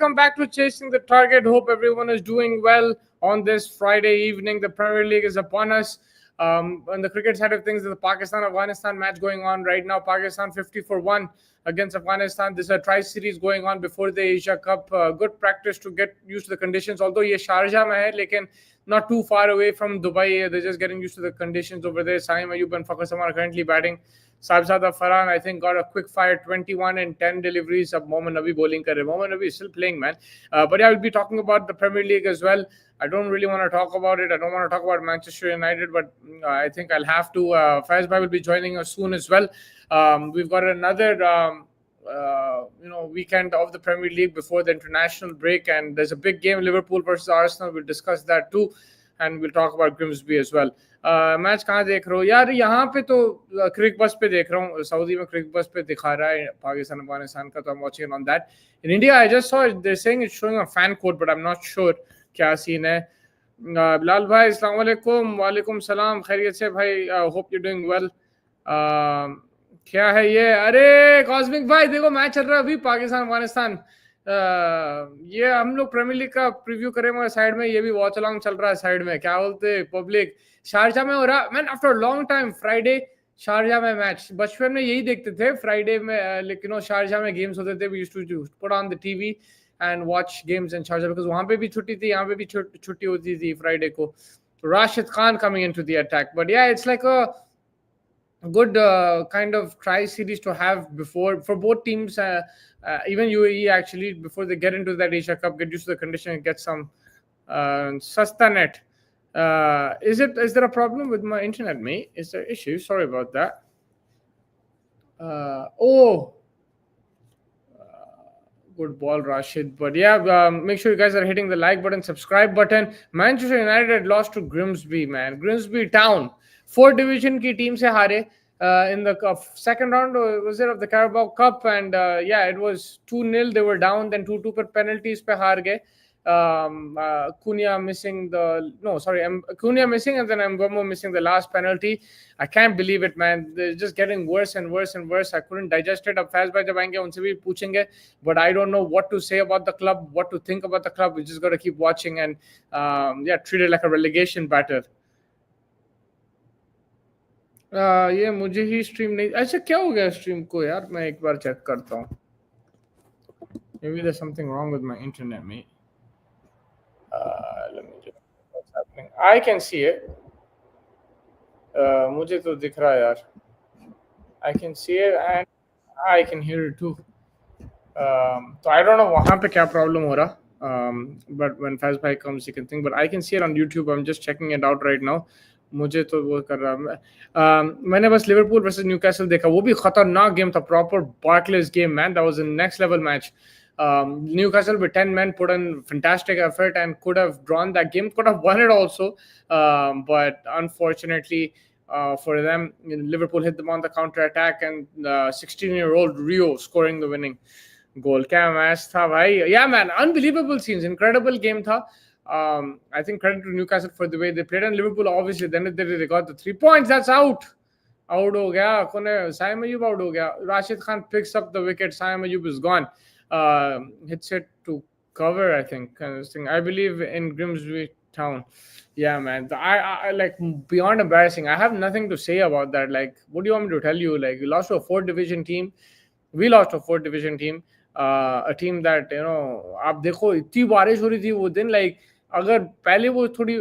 welcome back to Chasing the Target. Hope everyone is doing well on this Friday evening. The Premier League is upon us. On the cricket side of things, there's the Pakistan-Afghanistan match going on right now. Pakistan 50-1 against Afghanistan. There's a tri-series going on before the Asia Cup. Good practice to get used to the conditions. Although ये Sharjah में है, लेकिन not too far away from Dubai. They're just getting used to the conditions over there. Saim Ayub and Fakhar Zaman are currently batting. Sabzada Farhan, I think, got a quick fire 21 and 10 deliveries. Ab Mohammad Nabi bowling kar rahe. Mohammad Nabi is still playing, man. But yeah, we'll be talking about the Premier League as well. I don't really want to talk about it. I don't want to talk about Manchester United, but I think I'll have to. Faiz Bhai will be joining us soon as well. We've got another weekend of the Premier League before the international break, and there's a big game, Liverpool versus Arsenal. We'll discuss that too, and we'll talk about Grimsby as well. Match कहाँ देख रहे हो यार? यहाँ पे तो क्रिक बस पे देख रहा हूँ. सऊदी में क्रिक बस पे दिखा रहा है पाकिस्तान अफगानिस्तान का, तो I'm watching it on that. In India, I just saw it. They're saying it's showing a fan code, but I'm not sure क्या सीन है. बिलाल भाई अस्सलाम वालेकुम. वालेकुम सलाम. खैरियत से भाई? Hope you doing well. क्या है ये? अरे कॉस्मिक भाई देखो मैच चल रहा है अभी पाकिस्तान अफगानिस्तान. ये हम लोग प्रीमियर लीग का प्रीव्यू करें मगर साइड में ये भी वॉच अलॉन्ग चल रहा है. साइड में क्या बोलते पब्लिक शारजा में हो रहा. Man after long time Friday Sharjah में मैच. बचपन में यही देखते थे फ्राइडे में, लेकिन शारजा में गेम्स होते थे. We used to put on the TV and watch games in Sharjah because वहाँ पे भी छुट्टी थी, यहाँ पे भी छुट्टी होती थी फ्राइडे को. Rashid Khan coming into the attack, but yeah, it's like a good kind of tri-series to have before for both teams, even UAE actually, before they get into that Asia Cup, get used to the condition and get some sasta net. Is there a problem with my internet, mate? Is there issue? Sorry about that. Good ball, Rashid. But yeah, make sure you guys are hitting the like button, subscribe button. Manchester United lost to Grimsby, man. Grimsby Town. 4th division की team से हारे in the second round, was it, of the Carabao Cup? And yeah, it was 2-0. They were down, then 2-2 पर penalties पे हार गए. Cunha missing, and then Mbomo missing the last penalty. I can't believe it, man. They're just getting worse and worse and worse. I couldn't digest it. अब फैज भाई जब आएंगे उनसे भी पूछेंगे, but I don't know what to say about the club, what to think about the club. We just got to keep watching and treat it like a relegation battle. ये मुझे ही stream नहीं, अच्छा क्या हो गया स्ट्रीम को यार? मैं एक बार चेक करता हूँ. Maybe there's something wrong with my internet, mate. Let me check what's happening. I can see it. मुझे तो दिख रहा है यार. I can see it and I can hear it too. So I don't know वहाँ पे क्या problem हो रहा. But when Faz Bhai comes, you can think. But I can see it on YouTube. I'm just checking it out right now. मुझे तो वो कर रहा. मैंने बस लिवरपूल वर्सेस न्यूकासल देखा. वो भी खतरनाक गेम था. Proper Barclays game, man. That was a next level match. Newcastle with 10 men put in fantastic effort and could have drawn that game, could have won it also, but unfortunately for them, Liverpool hit them on the counter attack, and 16-year-old Rio scoring the winning goal. Kya match tha bhai? Yeah, man, unbelievable scenes, incredible game tha. I think credit to Newcastle for the way they played, and Liverpool obviously then they got the 3 points. That's out ho gaya. Saim Ayub out ho gaya. Rashid Khan picks up the wicket. Saim Ayub is gone. Hits it to cover, I think. I believe in Grimsby Town. Yeah, man. I like beyond embarrassing. I have nothing to say about that. Like, what do you want me to tell you? Like, we lost to a 4th division team. We lost to a 4th division team. A team that, आप देखो इतनी बारिश हो रही थी वो दिन. Like, अगर पहले वो थोड़ी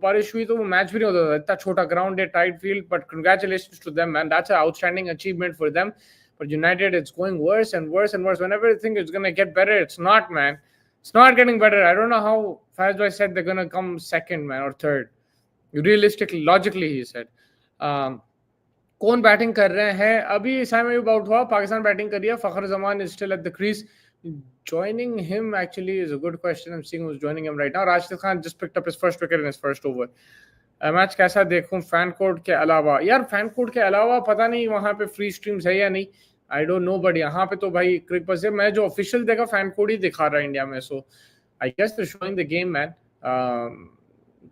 बारिश हुई तो वो मैच भी नहीं होता था. इतना छोटा ग्राउंड है, tight field. But congratulations to them, man. That's an outstanding achievement for them. But United, it's going worse and worse and worse. Whenever you think it's going to get better, it's not, man. It's not getting better. I don't know how Faz Bhai said they're going to come second, man, or third. Realistically, logically, he said. कौन batting कर रहे हैं अभी? Saim Ayub out हुआ, Pakistan batting कर रही है. फखर Zaman is still at the crease. Joining him actually is a good question. I'm seeing who's joining him right now. Rashid Khan just picked up his first wicket in his first over. Match कैसा देखूं fan code के अलावा? यार fan code के अलावा पता नहीं वहाँ पे फ्री स्ट्रीम्स है या नहीं. आई डोंट नो, बट यहाँ पे तो भाई क्रिक पर से मैं जो ऑफिशियल देखा फैन कोड ही दिखा रहा है इंडिया में. So I guess they showing the game, man.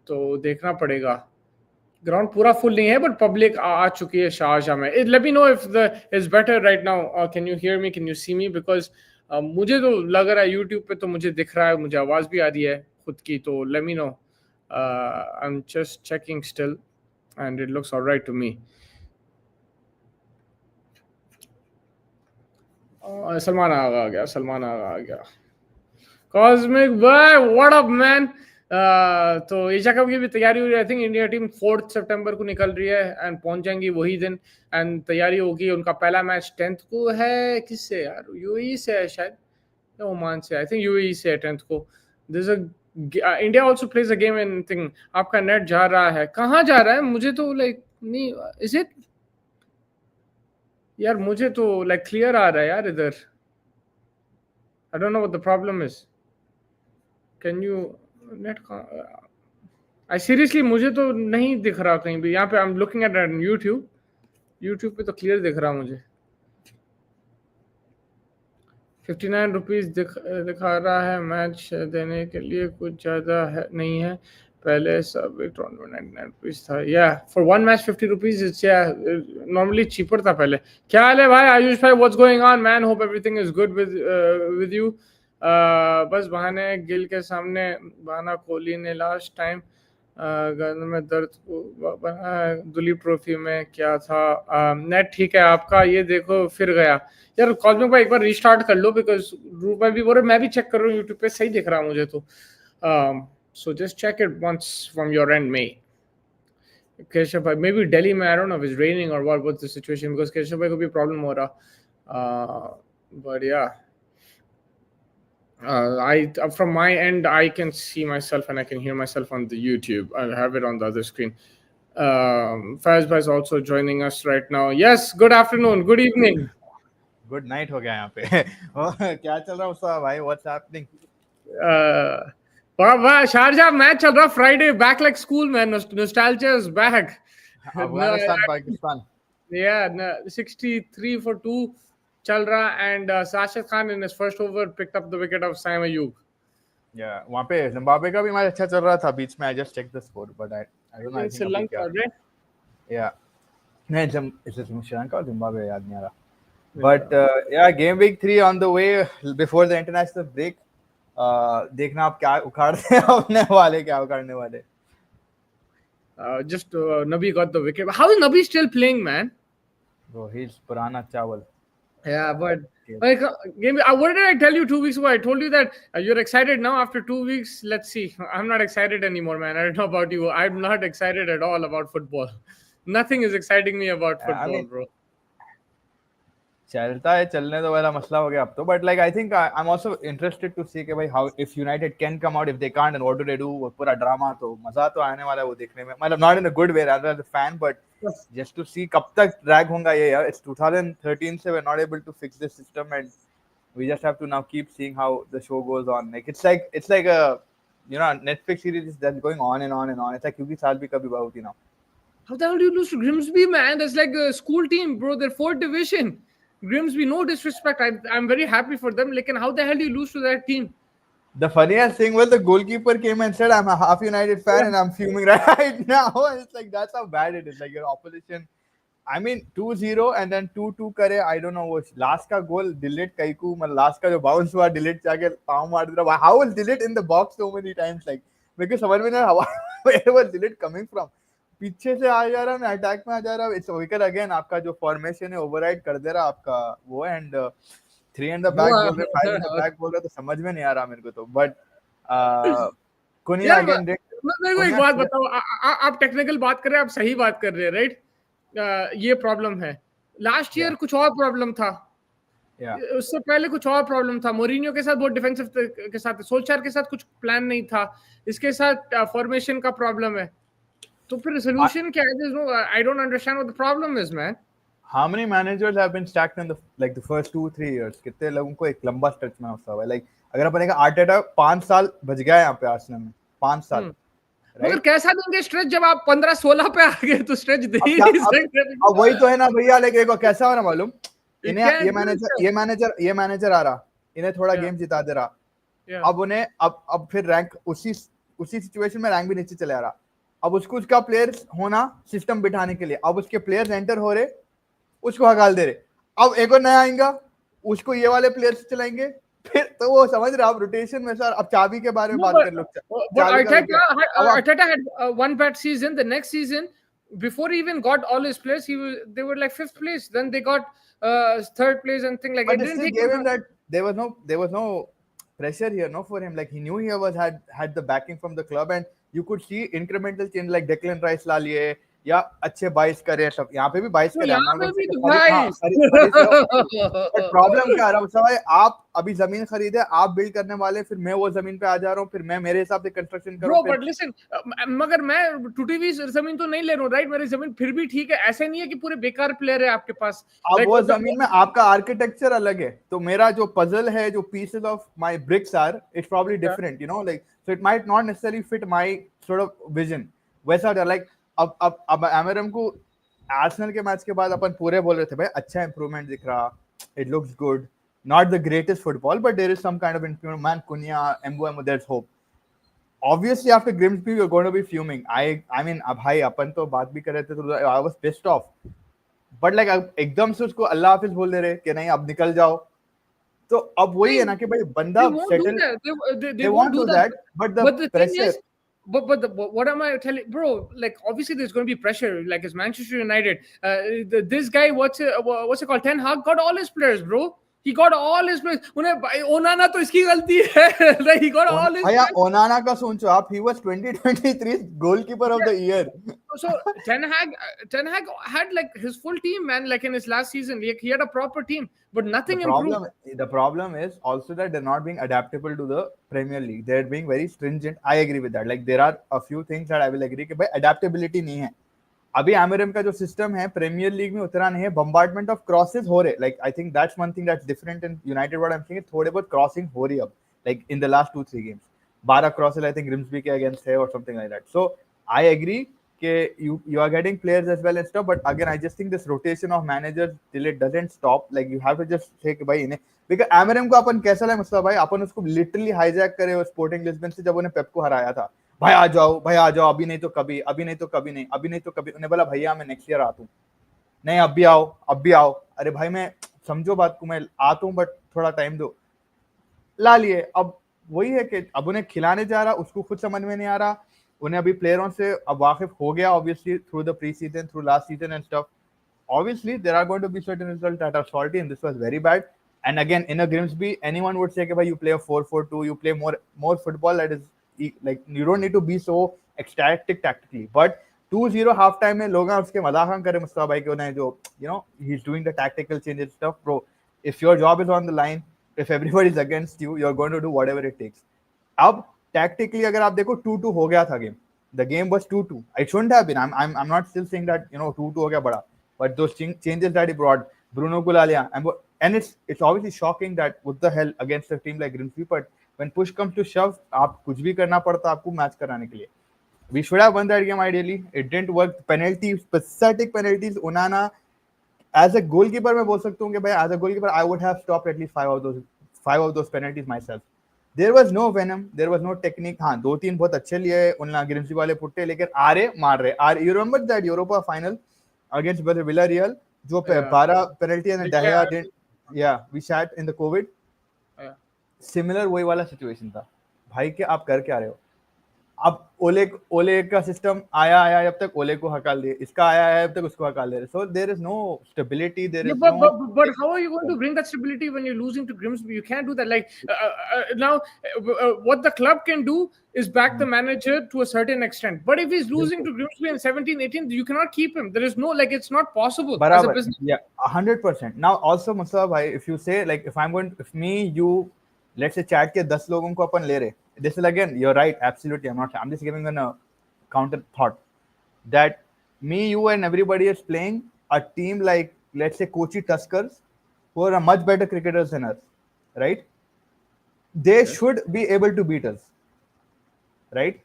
तो देखना पड़ेगा. ग्राउंड पूरा फुल नहीं है बट पब्लिक आ चुकी है शारजाह में. Let me know if the is better right now. Can you hear me? Can you see me? Because मुझे तो लग रहा है यूट्यूब पे तो मुझे दिख रहा है, मुझे आवाज भी आ रही है खुद की, तो let me know. I am just checking still and it looks alright to me. Salman Agha आ गया, सलमान आगा आ गया. कॉस्मिक भाई व्हाट अप मैन. तो एशिया कप की भी तैयारी हो रही है. आई थिंक इंडिया टीम 4 सितंबर को निकल रही है एंड पहुंच जाएंगी वही दिन. एंड तैयारी होगी. उनका पहला मैच 10th को है. किससे यार? यूएई से है शायद या ओमान से. आई थिंक यूएई से है 10th को. This India also plays a game in thing. आपका नेट जा रहा है, कहाँ जा रहा है? मुझे तो लाइक नहीं. इज इट यार? मुझे तो लाइक क्लियर आ रहा है यार इधर. I don't know what the problem is. Can you net का? आई सीरियसली मुझे तो नहीं दिख रहा कहीं भी. यहाँ पे I am looking at YouTube. YouTube पे तो क्लियर दिख रहा मुझे. 59 रुपीज दिखा रहा है. मैच देने के लिए कुछ ज़्यादा है नहीं है. पहले सब 99 रुपीज था. या for one match 50 rupees. It's या नॉर्मली चीपर था पहले. क्या हाल है भाई आयुष भाई? What's going on man? Hope everything is good with you. बस बहाने गिल के सामने बहाना कोहली ने लास्ट टाइम गर्दन में दर्द को दुलीप ट्रॉफी में क्या था. नेट ठीक है आपका? ये देखो फिर गया यार. कॉस्मिक भाई एक बार रिस्टार्ट कर लो बिकॉज रूप भाई भी बोल रहे. मैं भी चेक कर रहा हूँ यूट्यूब पे, सही दिख रहा मुझे तो. So just check it once from your end may. Keshav भाई मे बी दिल्ली में, I don't know if it's raining और what's the situation, because Keshav भाई को भी प्रॉब्लम हो रहा. बट या from my end I can see myself and I can hear myself on the YouTube. I have it on the other screen. Faiz bhai is also joining us right now. Yes, good afternoon, good evening, good night हो गया यहाँ पे. क्या चल रहा है उसका भाई? What's happening? वाह शारजा मैच चल रहा. Friday back like school man. Nostalgia is back. Afghanistan Pakistan. Yeah, 63-2 चल रहा. And Rashid Khan in his first over picked up the wicket of Sam Ayub. Yeah, वहाँ पे जिम्बाब्वे का भी मैच अच्छा चल रहा था बीच में. I just checked the score but I don't know. Sri Lanka right? Yeah, नहीं इसे श्रीलंका और जिम्बाब्वे याद नहीं आ रहा. But yeah, game week 3 on the way before the international break. देखना आप क्या उखाड़ते अपने वाले, क्या उखाड़ने वाले. Just Nabi got the wicket. How is Nabi still playing, man? Bro, he's purana chawal. Yeah, but like game. What did I tell you 2 weeks ago? I told you that you're excited now after 2 weeks. Let's see. I'm not excited anymore, man. I don't know about you. I'm not excited at all about football. Nothing is exciting me about football, bro. चलता है, चलने तो वाला मसला हो गया अब तो. But like I think I'm also interested to see कि भाई how if United can come out, if they can't, and what do they do. वो पूरा ड्रामा तो मजा तो आने वाला है वो देखने में. मतलब not in a good way, rather as a fan, but just to see कब तक drag होगा ये यार. It's 2013 से we're not able to fix this system and we just have to now keep seeing how the show goes on. Like it's like a Netflix series that's going on and on and on. It's like क्योंकि साल भी कभी बहुत ही ना. How the hell do you lose to Grimsby, man? That's like a school team, bro. They're 4th division. Grimsby, no disrespect. I'm very happy for them. Like, how the hell do you lose to that team? The funniest thing was the goalkeeper came and said, "I'm a half United fan and I'm fuming right now." And it's like that's how bad it is. Like your opposition, I mean 2-0 and then 2-2 करे. I don't know what last का goal delete kaiku. मतलब last का जो bounce हुआ delete जाके पाँव मार दिया. How will delete in the box so many times? Like because समझ में नहीं where was delete coming from? पीछे से आ जा रहा है, अटैक में आ जा रहा है. It's wicket again. आपका जो फॉर्मेशन है ओवरराइड कर दे रहा आपका वो. एंड 3 इन द बैक बोल रहे, 5 इन द बैक बोल रहे, तो समझ में नहीं आ रहा मेरे को तो. बट कुनिया अगेन मेरे को एक बात बताओ. आप टेक्निकल बात कर रहे हैं, आप सही बात कर रहे हैं राइट. ये प्रॉब्लम है. लास्ट ईयर कुछ और प्रॉब्लम था. उससे पहले कुछ और प्रॉब्लम था. मोरिनियो के साथ बहुत डिफेंसिव के साथ, सोल्शायर के साथ कुछ प्लान नहीं था. इसके साथ फॉर्मेशन का प्रॉब्लम है. तो फिर solution क्या है? I don't understand what the problem is, man. How many managers have been stacked in the first 2-3 years? कितने लोगों को एक लंबा स्ट्रेच में होता है. Like अगर अपन का आर्टेटा 5 साल बच गया यहाँ पे आर्सेनल में 5 साल. मगर कैसा देंगे स्ट्रेच जब आप 15-16 पे आ गए तो स्ट्रेच दे ही नहीं सकते. अब वही तो है ना भैया. लाइक देखो कैसा हो ना मालूम. इन्हें ये मैनेजर आ रहा, इन्हें थोड़ा गेम जिता दे रहा. अब उन्हें अब फिर रैंक उसी सिचुएशन में रैंक भी नीचे चले आ रहा. अब उसका प्लेयर्स होना सिस्टम बिठाने के लिए. अब उसके प्लेयर्स एंटर हो रहे, उसको हकाल दे रहे. अब एक और नया आएगा, उसको ये वाले प्लेयर्स चलाएंगे, फिर तो वो समझ रहे आप रोटेशन में सर, अब चाबी के बारे में No, बात कर लो, but चाबी का तो क्या, अब आप Arteta had one bad season. The next season, before he even got all his players, they were like fifth place. Then they got third place and thing like. but It they didn't still take gave him. him that. There was no pressure here, no, for him. Like he knew he had the backing from the club, and you could see incremental change. Like Declan Rice ला लिए या अच्छे 22 करे, सब यहाँ पे भी 22 तो करे. I'm यहाँ not पे going to भी say कि तो खरी, हाँ, खरी से बट भाई प्रॉब्लम क्या आ रहा है मुस्तफा भाई, आप अभी जमीन खरीदे, आप बिल्ड करने वाले, फिर मैं वो जमीन पे आ जा रहा हूँ, फिर मैं मेरे हिसाब से कंस्ट्रक्शन करूँ, ब्रो फिर बट लिसन, मगर मैं टूटी हुई जमीन तो नहीं ले रहा हूँ, राइट? मेरी जमीन फिर भी ठीक है, ऐसे नहीं है कि पूरे बेकार प्लेयर है आपके पास, अब लाइक वो जमीन में आपका आर्किटेक्चर अलग है, तो मेरा जो पजल है, जो pieces of my bricks are, it's probably different, you know, like so it might not necessarily fit my sort of vision. वैसा लाइक अब एमरम को आर्सेनल के मैच के बाद अपन पूरे बोल रहे थे भाई अच्छा इंप्रूवमेंट दिख रहा, it looks good, not the greatest football, but there is some kind of improvement. Man, Cunha, Mbuemo, there's hope. Obviously, after Grimsby, you're going to be fuming. I mean, अब भाई अपन तो बात भी कर रहे थे, तो I was pissed off. But like एकदम से उसको अल्लाह हाफिज बोल दे रहे कि नहीं अब निकल जाओ, तो अब वही है ना कि भाई they बंदा won't do settle, that. They they won't want do to that. That, but the But the thing pressure. is, what am I telling, bro? Like obviously there's going to be pressure. Like it's Manchester United. This guy, what's it called? Ten Hag got all his players, bro. He got all his players. उन्हें ओनाना तो इसकी गलती है. Like he got all his भैया players. ओनाना का सोचो आप, he was 2023 goalkeeper of the year. So Ten Hag had like his full team, man. Like in his last season, like, he had a proper team, but The nothing improved. problem, the problem is also that they're not being adaptable to the Premier League. They're being very stringent. I agree with that. Like there are a few things that I will agree कि भाई adaptability नहीं है. अभी एमरम का जो system है premiere league में उतना नहीं है. बम्बार्डमेंट ऑफ क्रॉसेस हो रहे, like I think that's one thing that's different in United. What I am saying, थोड़े बहुत क्रॉसिंग हो रही है अब, like in the last 2-3 games 12 crosses I think Grimsby के अगेंस्ट है और something like that. So I agree कि you are getting players as well and stuff, but again I just think this rotation of managers till it doesn't stop, like you have to just say कि भाई इन्हें, because एमरम को अपन कैसा लगा मुस्तफा भाई, अपन उसको literally hijack करे स्पोर्टिंग लिस्बन से जब उन्हें पेप को हराया था. भाई आ जाओ, भाई आ जाओ, अभी नहीं तो कभी, अभी नहीं तो कभी नहीं, अभी नहीं तो कभी. उन्हें बोला भैया मैं नेक्स्ट ईयर आता हूँ. नहीं अब भी आओ, अब भी आओ. अरे भाई मैं समझो बात को, मैं आता हूँ बट थोड़ा टाइम दो. ला लिए. अब वही है कि अब उन्हें खिलाने जा रहा, उसको खुद समझ में नहीं आ रहा. उन्हें अभी प्लेयरों से अब वाकिफ हो गया, obviously through the pre season, through last season and stuff. Obviously, there are going to be certain results that are salty, and this was very bad. And again, in a Grimsby, anyone would say, "Hey, you play a 4-4-2, you play more football. That is like you don't need to be so ecstatic tactically." But 2-0 halftime में लोग उसके मजाक करे मुस्तफा भाई को, नहीं जो he's doing the tactical changes stuff, bro. If your job is on the line, if everybody is against you, you're going to do whatever it takes. अब tactically अगर आप देखो 2-2 हो गया था game. The game was 2-2. It shouldn't have been. I'm not still saying that 2-2 हो गया बड़ा. But those changes that he brought, Bruno को ला लिया, and it's obviously shocking that what the hell against a team like Grimsby, but when push comes to shove, आप कुछ भी करना पड़ता आपको मैच कराने के लिए. We should have won that game ideally. It didn't work. Penalties, pathetic penalties. Onana, as a goalkeeper, मैं बोल सकता हूँ कि भाई as a goalkeeper, I would have stopped at least five of those penalties myself. There was no venom, there was no technique. हाँ 2-3 बहुत अच्छे लिए उन ग्रिम्सबी वाले पुट्टे, लेकिन आ रहे मार रहे. You remember that Europa final against Villarreal, जो 12 penalty and De Gea did, yeah, we sat in the COVID. Similar वही वाला situation था. भाई के आप कर क्या रहे हो? अब ओले का सिस्टम आया अब तक ओले को हकाल दिए, इसका आया अब तक उसको हकाल दे रहे. So there is no stability, there is no. But how are you going to bring that stability when you're losing to Grimsby? You can't do that. Like now, what the club can do is back the manager to a certain extent. But if he's losing to Grimsby in 17-18, you cannot keep him. There is no, like, it's not possible as a business. Yeah, 100%. Now also Mustafa bhai, if you say like if me, you, let's say chat के 10 लोगों को अपन ले रहे, this is again, you're right, absolutely. I'm just giving a counter thought that me, you and everybody is playing a team like, let's say Kochi Tuskers, who are a much better cricketers than us, right? They should be able to beat us, right?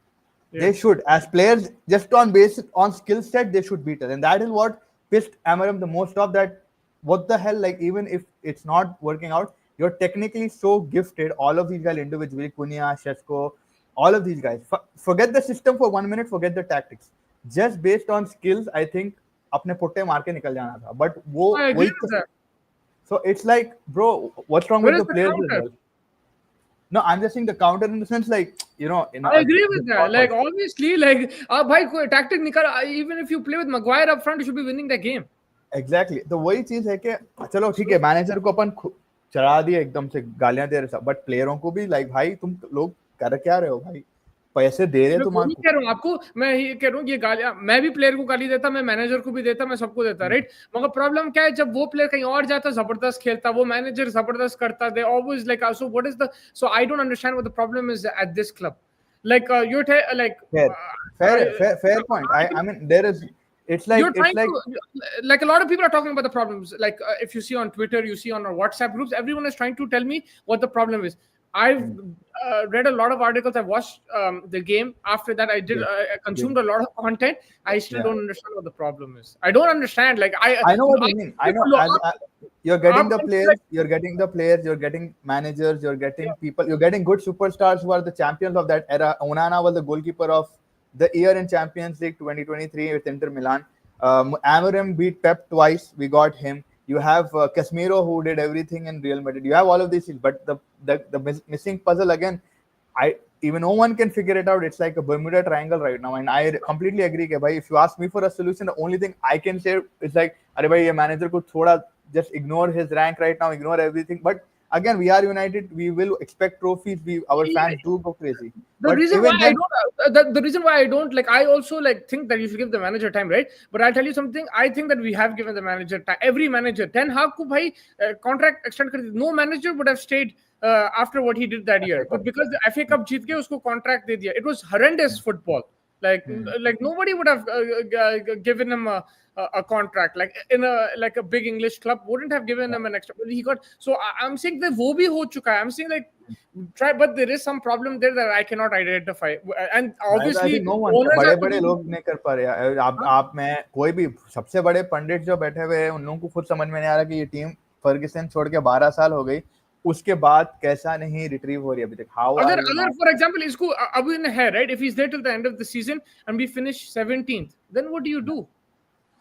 They should, as players, just on skill set, they should beat us. And that is what pissed Amaram the most off, that what the hell, like even if it's not working out, you're technically so gifted, all of these guys individually, Cunha, Shesko, all of these guys. Forget the system for 1 minute, forget the tactics. Just based on skills, I think अपने पुट्टे मार के निकल जाना था. But वो, I agree with that. so it's like, bro, what's wrong Where with is the the players counter? as well? No, I'm just saying the counter in the sense like, in I agree this with that. format. Like obviously, like bhai koi tactic nikal. Even if you play with Maguire up front, you should be winning that game. Exactly तो वही चीज है कि चलो ठीक है manager को अपन चढ़ा दिए एकदम से गालियां दे रहे सब बट प्लेयरों को भी लाइक भाई तुम लोग कर क्या रहे हो भाई पैसे दे रहे मैं वो नहीं तुम्हारे कह रहा हूँ आपको, मैं ये कह रहा हूँ ये गालियां मैं भी प्लेयर को गाली देता, मैं मैनेजर को भी देता, मैं सबको देता, राइट। मगर प्रॉब्लम क्या है, जब वो प्लेयर कहीं और जाता जबरदस्त खेलता, वो मैनेजर जबरदस्त करता, they always like so what is the, so I don't understand what the problem is at this club, like you're like fair point. I mean there is it's like you're trying to, like a lot of people are talking about the problems, like if you see on Twitter, you see on our WhatsApp groups, everyone is trying to tell me what the problem is. I've read a lot of articles, I've watched the game, after that I did consumed a lot of content. I still don't understand what the problem is. I don't understand, like I know what you mean. I know you're getting the players, you're getting managers, you're getting people, you're getting good superstars who are the champions of that era. Onana was the goalkeeper of the year in Champions League 2023 with Inter Milan. Amorim beat Pep twice. We got him. You have Casemiro who did everything in Real Madrid. You have all of these things, but the missing puzzle again, even no one can figure it out. It's like a Bermuda Triangle right now, and I completely agree. Ke, bhai, if you ask me for a solution, the only thing I can say is like, "Arey bhai, ye manager ko thoda just ignore his rank right now, ignore everything." But again, we are United. We will expect trophies. Our fans do go crazy. The But reason why even I then, don't, the reason why I don't, like, I also like think that you should give the manager time, right? But I'll tell you something. I think that we have given the manager time. Every manager, Ten Hag ko bhai contract extend kar, no manager would have stayed after what he did that year. But because the FA Cup jeet ke usko contract de diya, it was horrendous football. Like nobody would have given him a contract, like in a big English club wouldn't have given him an extra, but he got. So I'm saying that wo bhi ho chuka hai. I'm saying like try, but there is some problem there that I cannot identify, and I obviously think no one, owners बड़े are बड़े लोग नहीं कर पा रहे हैं। आप मैं कोई भी सबसे बड़े पंडित जो बैठे हुए हैं उन लोगों को खुद समझ में नहीं आ रहा कि ये टीम फर्गसन छोड़ के 12 साल हो गई, उसके बाद कैसा नहीं रिट्रीव हो रही अभी तक। हाउ आर यू अगर नॉट for example इसको अभी in है, right, if he's there till the end of the season and we finish 17th, then what do?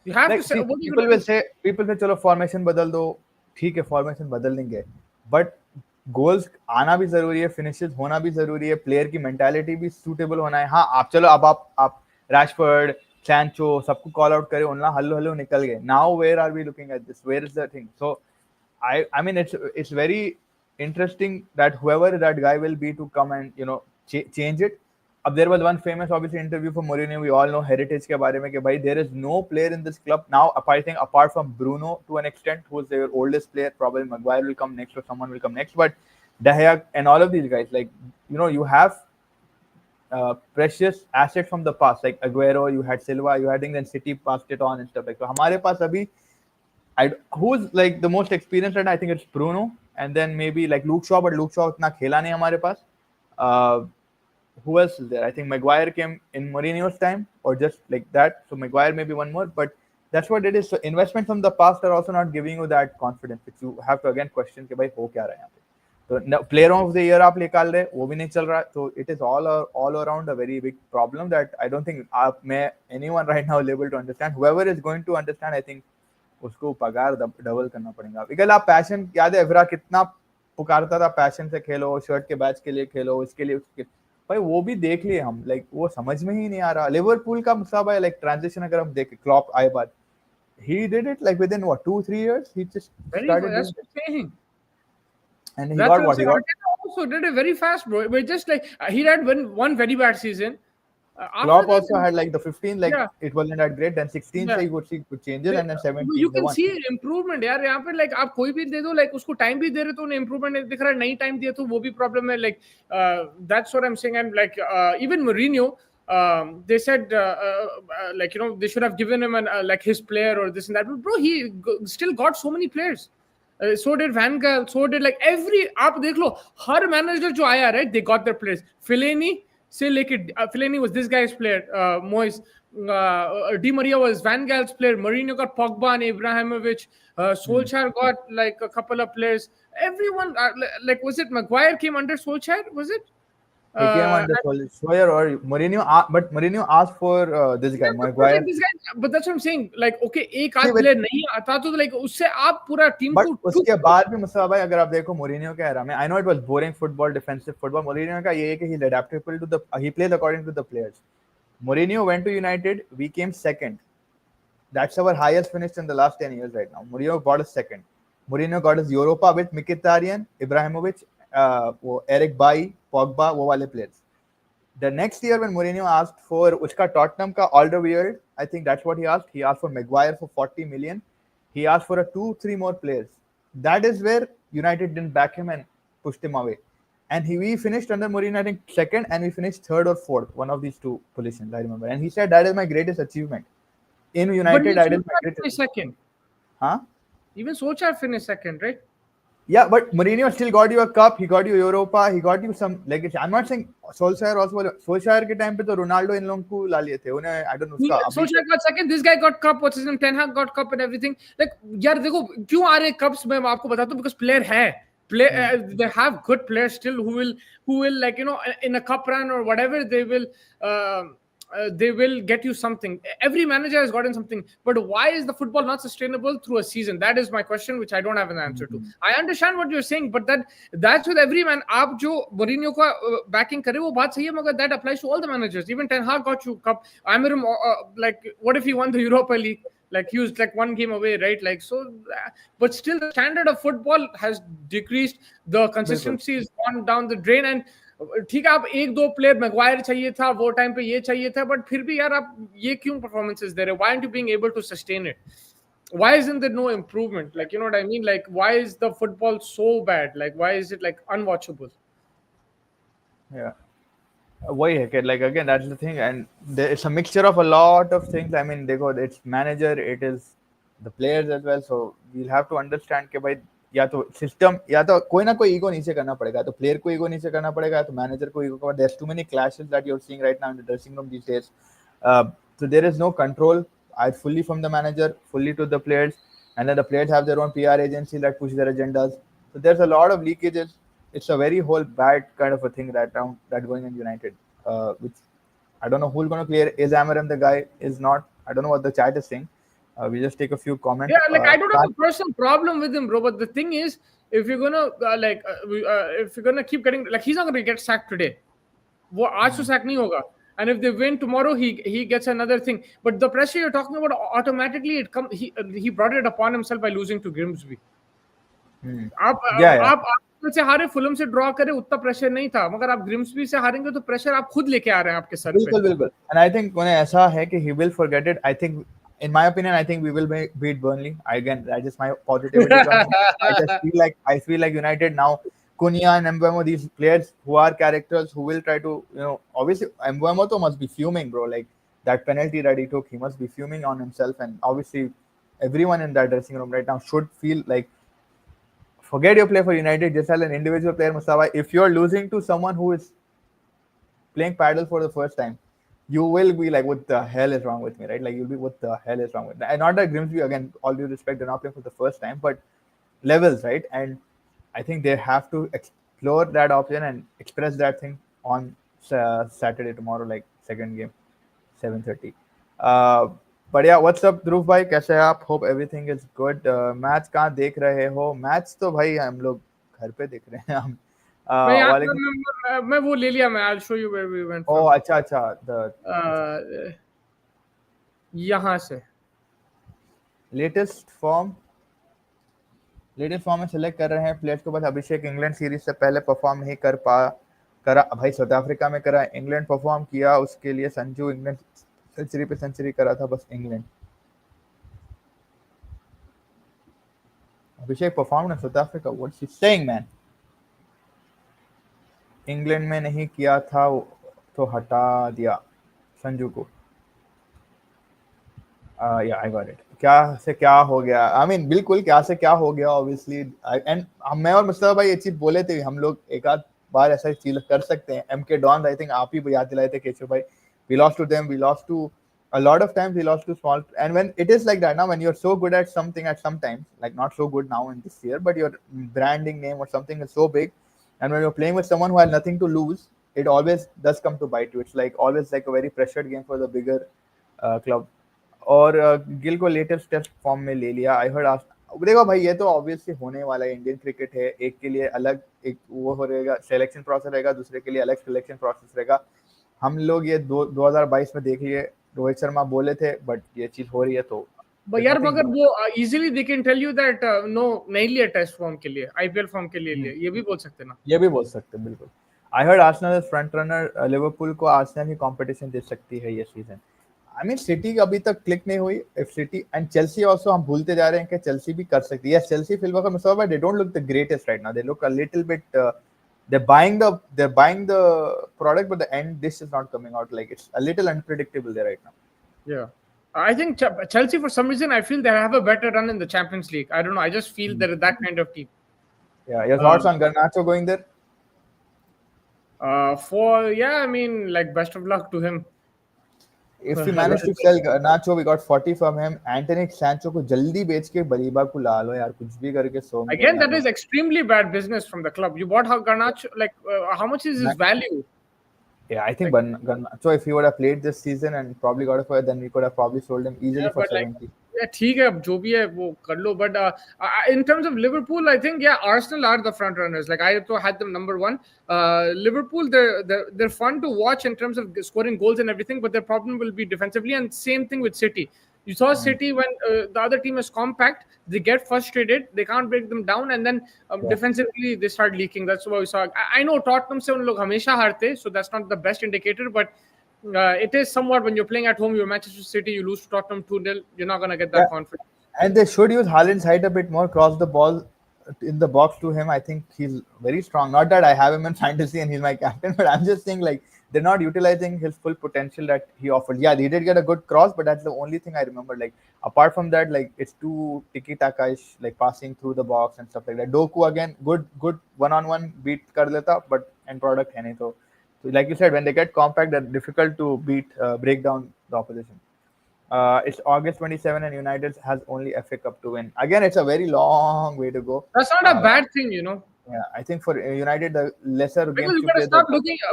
You have like to say, see what are you people going to will do? say चलो formation बदल दो, ठीक है formation बदल देंगे, but goals आना भी जरूरी है, फिनिशेस होना भी जरूरी है, प्लेयर की मेंटालिटी भी सूटेबल होना है। हाँ आप चलो अब आप रैशफोर्ड सैंचो सबको कॉल आउट करे, उनला हल्लो हल्लो निकल गए। Now where are we looking at this, where is the thing? So I mean it's very interesting that whoever that guy will be to come and change it. There was one famous obviously interview for Mourinho, we all know heritage ke bare mein, ke bhai there is no player in this club now, I think apart from Bruno to an extent, who is their oldest player, probably Maguire will come next or someone will come next, but De Gea and all of these guys, like you have precious asset from the past, like Aguero, you had Silva, you had, then City passed it on and stuff like that. So hamare paas abhi who's like the most experienced, and I think it's Bruno, and then maybe like Luke Shaw, but Luke Shaw itna khela nahi hamare paas. Who else is there? I think Maguire came in Mourinho's time or just like that, so Maguire maybe one more, but that's what it is. So investments from the past are also not giving you that confidence, which you have to again question कि भाई हो क्या रहा है यहाँ पे। तो player of the year आप निकाल रहे, वो भी नहीं चल रहा, so it is all around a very big problem that I don't think anyone right now is able to understand. Whoever is going to understand, I think उसको पगार डबल करना पड़ेगा, बिकॉज आप पैशन, याद है एवरा कितना पुकारता था पैशन से खेलो, शर्ट के बैच के लिए खेलो, इसके लिए उसके, भाई वो भी देख लिए हम, लाइक वो समझ में ही नहीं आ रहा। लिवरपूल का मुसाबा है, लाइक ट्रांजिशन अगर हम देखें, क्लॉप आए बाद he did it like within what 2-3 years he just started That's doing what I'm saying. and he That's got what I'm what he saying. got. Arteta also did it very fast, bro. But just like he had one very bad season. After Klopp that, also had like the 15, like yeah, it wasn't that great, then 16 yeah. से he would see good changes, and then 17 You they can won. see improvement यार यहाँ पे, like आप कोई भी दे दो, like उसको time भी दे रहे तो उन्हें improvement नहीं दिख रहा है, नहीं time दिया तो वो भी problem है, like that's what I'm saying. And like even Mourinho, they said like they should have given him an like his player or this and that, but bro, he still got so many players. So did Van Gaal, so did like every, आप देख लो हर manager जो आया, right, they got their players. Fellaini से लेके Fellaini was this guy's player, Moyes. Di Maria was Van Gaal's player. Mourinho got Pogba and Ibrahimovic. Solskjaer got like a couple of players. Everyone, like was it Maguire came under Solskjaer? Was it? He came under Solskjaer or Mourinho, but Mourinho asked for this guy, Yeah, but like Maguire. this guy, but that's what I'm saying. Like, okay, एक See, आध with player नहीं आता तो like उससे आप पूरा team but को टूट उसके दो. बाद भी मुस्तफा भाई अगर आप देखो मोरिनियो क्या है, I know it was boring football, defensive football, Mourinho का ये है कि he adaptable to the, he plays according to the players. Mourinho went to United, we came second. That's our highest finish in the last 10 years right now. Mourinho got us second. Mourinho got us Europa with Mkhitaryan, Ibrahimovic, वो Eric Bailly, Pogba, वो वाले players. The next year when Mourinho asked for uska Tottenham ka Alderweireld, I think that's what he asked. He asked for Maguire for 40 million. He asked for a 2-3 more players. That is where United didn't back him and pushed him away. And we finished under Mourinho, I think second, and we finished third or fourth, one of these two positions, I remember. And he said that is my greatest achievement. In But United, even that is my Solskjaer greatest finished achievement. second. Huh? Even Solskjaer finished second, right? Yeah, but Mourinho still got you a cup. He got you Europa. He got you some legacy. I'm not saying Solskjaer also. Solskjaer के time पे तो Ronaldo इन लोगों को ला लिए थे उन्हें. I don't know उसका अभी Solskjaer got second. This guy got cup. What's his name? Ten Hag got cup and everything. Like यार देखो क्यों आ रहे cups मैं आपको बताता हूँ because player है. They have good players still who will like in a cup run or whatever they will get you something. Every manager has gotten something, but why is the football not sustainable through a season? That is my question, which I don't have an answer to. I understand what you're saying, but that's with every man. आप जो Mourinho का backing करे वो बात सही है, मगर that applies to all the managers. Even Ten Hag got you cup. Amirum, like what if he won the Europa League? Like he was like one game away, right? Like so, but still the standard of football has decreased. The consistency has gone down the drain, and ठीक है आप एक दो player Maguire चाहिए था वो time पे ये चाहिए था बट फिर भी यार आप ये क्यों परफॉर्मेंसेस दे रहे हो? Why aren't you being able to sustain it? Why isn't there no improvement? Like you know what I mean? Like why is the football so bad? Like why is it like unwatchable? Yeah. वही है कि like again that's the thing, and it's a mixture of a lot of things. I mean देखो it's manager, it is the players as well, so we'll have to understand कि भाई या तो system या तो कोई ना कोई ईगो नीचे करना पड़ेगा, तो प्लेयर को ईगो नीचे करना पड़ेगा, तो मैनेजर को ego. there's too many clashes that you're seeing right now in the dressing room these days. So there is no control fully from the manager, fully to the players, and then the players have their own PR agency that push their agendas. So there's a lot of leakages. It's a very whole bad kind of a thing that going in United, which I don't know who's going to clear. Is Amaram the guy? Is not? I don't know what the chat is saying. We just take a few comments. Yeah, like I don't have a personal problem with him, bro. But the thing is, if you're gonna if you're gonna keep getting like he's not gonna get sacked today. वो आज तो sack नहीं होगा. And if they win tomorrow, he gets another thing. But the pressure you're talking about automatically it come he brought it upon himself by losing to Grimsby. आप Arsenal से हारे, Fulham से draw करे, उतना pressure नहीं था, मगर आप ग्रिम्सबी से हारेंगे तो प्रेशर आप खुद लेके आ रहे हैं आपके सर पे. बिल्कुल बिल्कुल. And I think उन्हें ऐसा है कि he will forget it. I think in my opinion, I think we will beat Burnley again. That is my positivity. I feel like United now. Cunha and Mbeumo, these players who are characters who will try to, obviously Mbeumo must be fuming, bro. Like that penalty that he took, he must be fuming on himself, and obviously everyone in that dressing room right now should feel like forget your play for United, just as an individual player, Mustafa. If you're losing to someone who is playing paddle for the first time, you will be like, what the hell is wrong with me, right? Like you'll be, what the hell is wrong with me? And not that Grimsby, again, all due respect, they're not playing for the first time, but levels, right? And I think they have to explore that option and express that thing on Saturday tomorrow, like second game, 7:30. But yeah, what's up, Dhruv भाई, कैसे हैं आप? Hope everything is good. Match कहाँ देख रहे हो? Match तो भाई हम लोग घर पे देख रहे हैं हम. मैं वो ले लिया मैं. I'll show you where we went from. Oh, अच्छा. यहाँ से लेटेस्ट फॉर्म में सेलेक्ट कर रहे हैं प्लेयर्स को. बस अभिषेक इंग्लैंड सीरीज से पहले परफॉर्म नहीं करा भाई, साउथ अफ्रीका में करा, इंग्लैंड परफॉर्म किया, उसके लिए संजू इंग्लैंड सेंचुरी पे सेंचुरी करा था, बस England. Abhishek perform in south Africa. What's he saying man? England में नहीं किया था तो हटा दिया संजू को. Yeah, I got it. क्या से क्या हो गया? I mean, बिल्कुल क्या से क्या हो गया, obviously. And मैं और मुस्तफा भाई ये चीज बोले थे, हम लोग एक आध बार ऐसा चीज कर सकते हैं. MK Dons, I think आप ही याद दिलाए थे केशव भाई. We lost to them. We lost to a lot of times. We lost to small. And when it is like that now, when you're so good at something at some times, like not so good now in this year, but your branding name or something is so big, and when you're playing with someone who has nothing to lose, it always does come to bite you. It's like always like a very pressured game for the bigger club. और गिल को latest test form में ले लिया. I heard. देखो भाई, ये तो obviously होने वाला है. इंडियन क्रिकेट है, एक के लिए अलग एक वो हो रहेगा, सिलेक्शन प्रोसेस रहेगा, दूसरे के लिए अलग सिलेक्शन प्रोसेस रहेगा. हम लोग ये 2022 में देख लिए, रोहित शर्मा बोले थे, बट ये चीज हो रही है. तो But यार मगर वो easily they can tell you that no नहीं लिया टेस्ट फॉर्म के लिए, आईपीएल फॉर्म के लिए लिए, ये भी बोल सकते ना. ये भी बोल सकते हैं बिल्कुल. I heard Arsenal front runner. Liverpool को आर्सेनल ही कंपटीशन दे सकती है ये सीजन. आई मीन सिटी अभी तक क्लिक नहीं हुई. If city and Chelsea also, हम भूलते जा रहे हैं कि चेल्सी भी कर सकती है. यस, चेल्सी फिलहाल में सब, they don't look the greatest right now. They look a little bit, they're buying the product, but the end dish is not coming out. Like, it's a little unpredictable there right now. Yeah. I think Chelsea, for some reason, I feel they have a better run in the Champions League. I don't know. I just feel they're that kind of team. Yeah. Your thoughts on Garnacho going there? I mean, like, best of luck to him. If we manage to sell Garnacho, we got 40 from him. Anthony Sancho को जल्दी बेच के बलीबा को ला लो यार, कुछ भी करके 100 million. Again, that is extremely bad business from the club. You bought Garnacho, like, how much is his value? Yeah, I think Garnacho, if he would have played this season and probably got a player, then we could have probably sold him easily for 70. ठीक है, अब जो भी है वो कर लो. But in terms of Liverpool, I think Arsenal are the front runners. Like, I had them number one. Liverpool, they're fun to watch in terms of scoring goals and everything, but their problem will be defensively. And same thing with City. You saw City when the other team is compact, they get frustrated, they can't break them down, and then defensively they start leaking. That's what we saw. I know Tottenham se un log hamesha harte, so that's not the best indicator, but it is somewhat when you're playing at home, you're Manchester City, you lose to Tottenham 2-0, you're not going to get that confidence. And they should use Haaland's height a bit more, cross the ball in the box to him. I think he's very strong. Not that I have him in fantasy and he's my captain, but I'm just saying, like, they're not utilizing his full potential that he offered. Yeah, he did get a good cross, but that's the only thing I remember. Like, apart from that, like, it's too tiki-taka-ish, like passing through the box and stuff like that. Doku, again, good one-on-one beat kar leta, but end product hai nahi. So like you said, when they get compact, they're difficult to break down the opposition. It's August 27 and United has only FA Cup to win. Again, it's a very long way to go. That's not a bad thing, you know. Yeah, I think for United, the lesser because games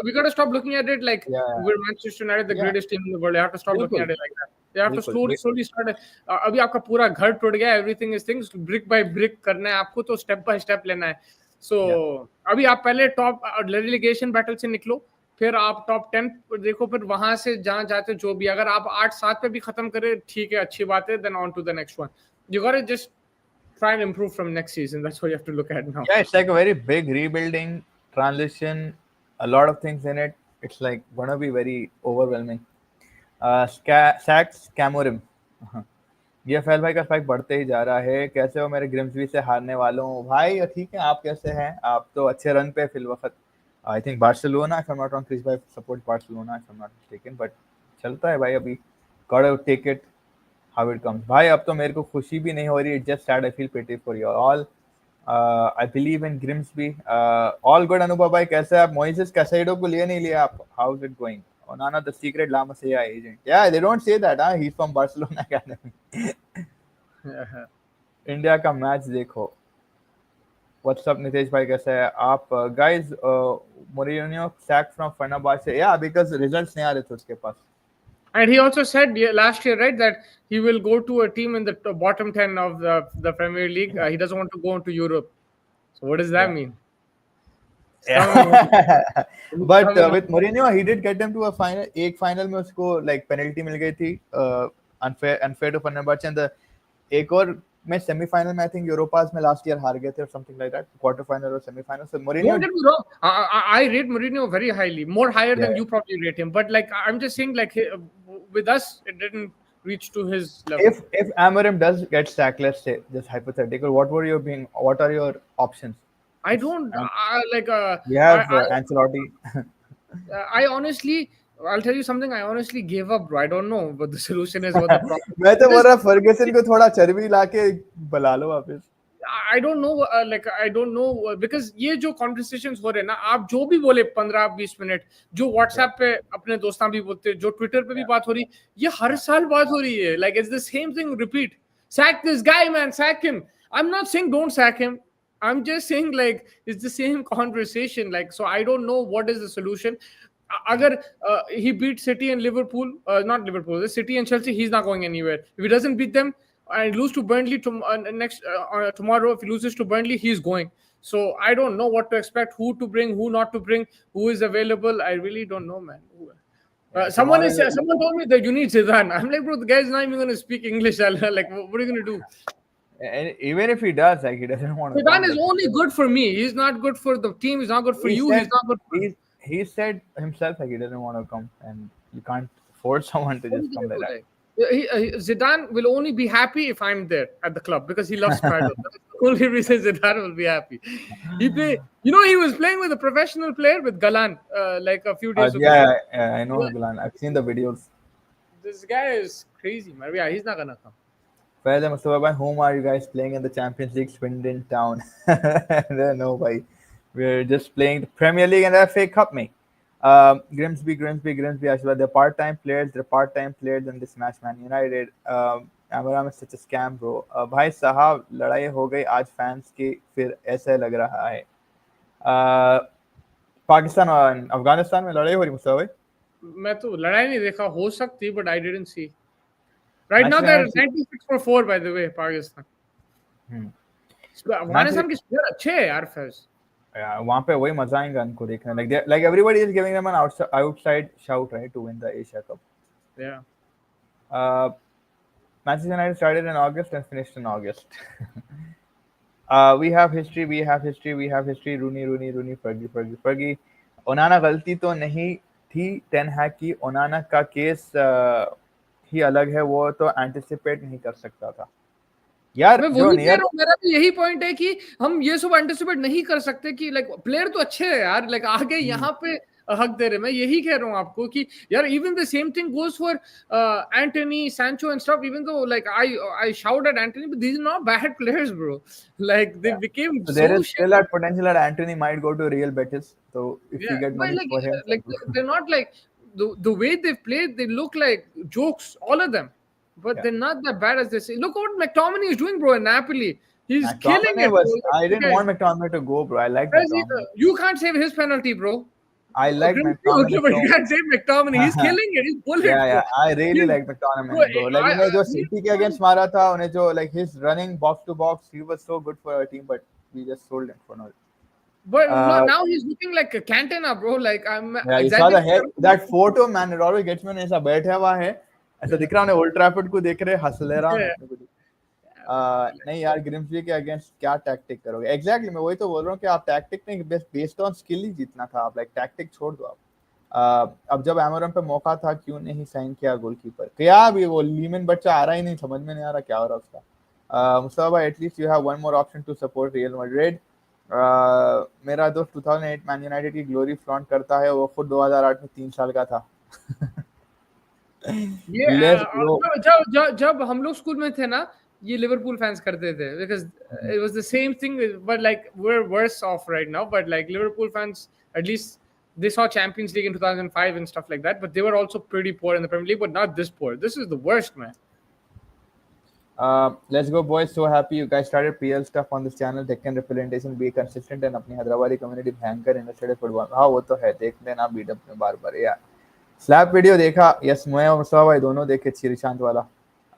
we gotta stop looking at it like we're Manchester United, the greatest team in the world. You have to stop looking at it like that. You have to slowly start. अभी आपका पूरा घर टूट गया, everything is things brick by brick करना है आपको, तो step by step लेना है. So अभी आप पहले टॉप relegation battle से निकलो, फिर आप टॉप 10 देखो, फिर वहां से जहां जाते जो भी, अगर आप 8-7 पे भी खत्म करे ठीक है, अच्छी बात है. Then on to the next one. You gotta just try and improve from next season. That's what you have to look at now. Yeah, it's like a very big rebuilding transition, a lot of things in it. It's like gonna be very overwhelming. Sacks Cameron. ये फैल भाई का spike बढ़ते ही जा रहा है. कैसे हो मेरे ग्रिम्सबी से हारने वालों भाई? ठीक है, आप कैसे हैं? आप तो अच्छे रन पे फिल वक्त. I think Barcelona, if I'm not wrong, Chris भाई support Barcelona, if I'm not mistaken, but चलता है भाई अभी. Gotta take it how it comes. भाई अब तो मेरे को खुशी भी नहीं हो रही. It's just sad. I feel pity for you all. I believe in Grimsby. All good. अनुभव भाई कैसे आप? मोइसेस कैसेडो को लिए नहीं लिया आप? How's it going? Onana, the secret La Masia agent. Yeah, they don't say that. He's from Barcelona Academy. India का मैच देखो. What's up, Nitesh भाई कैसे है आप? Guys, Mourinho sacked from Fenerbahce. Yeah, because results नहीं आ रहे थे उसके पास. And he also said last year, right, that he will go to a team in the bottom 10 of the Premier League. He doesn't want to go into Europe. So what does that mean? But with Mourinho, he did get them to a final. एक final में उसको like penalty मिल गई थी, unfair to Fenerbahce, and the एक और में semi-final में I think Europa's में last year हार गए थे or something like that, quarter final or semi-final. So Mourinho. Don't get me wrong, I rate Mourinho very highly, more higher than you probably rate him. But like I'm just saying, like with us, it didn't reach to his level. If Amorim does get sacked, let's say just hypothetical, what are your options? I don't like. We have Ancelotti. I honestly, I'll tell you something. I honestly gave up, bro. I don't know what the solution is. What the problem. मैं तो बोल रहा Fergusson को थोड़ा चर्बी लाके बुला लो वापस. I don't know, like I don't know, because ये जो conversations हो रहे हैं ना, आप जो भी बोले 15-20 मिनट, जो WhatsApp पे अपने दोस्तां भी बोलते, जो Twitter पे भी बात हो रही, ये हर साल बात हो रही है. Like it's the same thing repeat. Sack this guy, man. Sack him. I'm not saying don't sack him. I'm just saying, like, it's the same conversation. Like, so I don't know what is the solution. Agar he beat City and Liverpool, not Liverpool, the City and Chelsea, he's not going anywhere. If he doesn't beat them and lose to Burnley tomorrow, if he loses to Burnley, he's going. So I don't know what to expect, who to bring, who not to bring, who is available. I really don't know, man. Yeah, tomorrow. Someone told me that you need Zidane. I'm like, bro, the guy's not even going to speak English. Like, what are you going to do? And even if he does, like he doesn't want to come. Zidane is Like, only good for me. He's not good for the team. He's not good for he you. He's said, not good for. he said himself like he doesn't want to come, and you can't force someone to What are just you come gonna like do, that. like? Zidane will only be happy if I'm there at the club because he loves Sparta. That's the only reason Zidane will be happy. He was playing with a professional player with Galan like a few days ago. Yeah, I know Glenn. I've seen the videos. This guy is crazy, man. Yeah, he's not gonna come. Further, Mustafa bhai, whom are you guys playing in the Champions League Swindon Town? No, bhai. We're just playing the Premier League and the FA Cup, mate. Grimsby, Ashwa, they're part-time players. They're part-time players in this match, man. United. Amaram is such a scam, bro. भाई साहब लड़ाई हो गई आज fans की फिर ऐसा लग रहा है पाकिस्तान और अफगानिस्तान में लड़ाई हो रही मुस्तफा भाई मैं तो लड़ाई नहीं देखा हो सकती but I didn't see. Right now match they're में 96 for 4 by the way Pakistan. Afghanistan के प्लेयर अच्छे हैं यार फैज. वहाँ पे वही मजा आएगा उनको देखने like everybody is giving them an outside shout right to win the Asia Cup. Yeah. Manchester United started in August and finished in August. We have history. Rooney, Fergie. ओनाना गलती तो नहीं थी टेन हैग की. ओनाना का केस ही अलग है, वो तो एंटिसिपेट नहीं कर सकता था यार. मैं वही कह रहा हूँ, मेरा भी यही पॉइंट है कि हम ये सब एंटिसिपेट नहीं कर सकते कि लाइक प्लेयर तो अच्छे हैं यार, लाइक आगे यहाँ पे हक दे रहे. मैं यही कह रहा हूँ आपको कि यार even the same thing goes for Antony Sancho and stuff. Even though like I shout at Antony but these are not bad players bro. Like they became so there is still that potential that Anthony might go to Real Betis, so if you get money for him, like they're not like the way they've played, they look like jokes, all of them, but they're not that bad as they say. Look what McTominay is doing, bro, in Napoli. He's killing it. I didn't want McTominay to go, bro. I like McTominay. You can't save his penalty, bro. I like McTominay. Okay, but you can't save McTominay. He's killing it. He's bullet. Yeah. I really like McTominay, bro. Like उन्हें जो City के against मारा था, उन्हें जो like his running box to box, he was so good for our team, but we just sold him for now. But now he's looking like a Cantona, bro. Like I'm. Yeah, you saw the head. That photo, man, it always gets me. ऐसा बैठा हुआ है, ऐसा दिख रहा है Old Trafford को देख रहे, हंस ले रहा है. नहीं यार, ग्रिम्सबी के अगेंस्ट क्या टैक्टिक करोगे? एग्जैक्टली मैं वही तो बोल रहा हूँ कि आप टैक्टिक नहीं, बेस्ड ऑन स्किल ही जीतना था. आप लाइक टैक्टिक छोड़ दो आप. अब जब एमोरम पे मौका था क्यों नहीं साइन किया गोलकीपर? क्या अभी वो लीमन बच्चा आ रहा ही नहीं, समझ में नहीं आ रहा क्या हो रहा उसका. मुस्तफा भाई, at least you have one more option to support Real Madrid. मेरा दोस्त 2008 मैन यूनाइटेड की ग्लोरी फ्लॉन्ट करता है, वो खुद 2008 में 3 साल का था. जब हम लोग स्कूल में थे ना, ये लिवरपूल फैंस करते थे because it was the same thing, but like we're worse off right now. But like Liverpool fans, at least they saw Champions League in 2005 and stuff like that, but they were also pretty poor in the Premier League, but not this poor. This is the worst, man. Let's go, boys. So happy you guys started PL stuff on this channel. Deccan representation, be consistent, and अपनी Hyderabadi community भयंकर interested है football. हाँ वो तो है, देख लेना beat up में बार-बार. यार स्लैप वीडियो देखा? यस, मैं और मुस्तफा भाई दोनों देखे. श्रीशांत वाला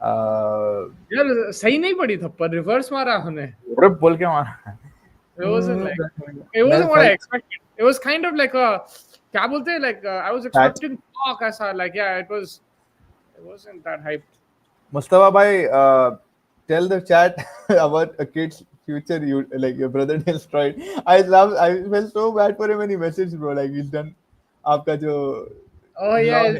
यार सही नहीं पड़ी थप्पड़, रिवर्स मारा हमने. रिप बोल के मारा. It wasn't what I expected. It was kind of like a क्या बोलते हैं, like I was expecting talk ऐसा, like it wasn't that hyped. Mustafa bhai, tell the chat about a kid's future. You like your brother destroyed. I felt so bad for him when he messaged, bro. Like he's done. आपका जो. Oh yeah.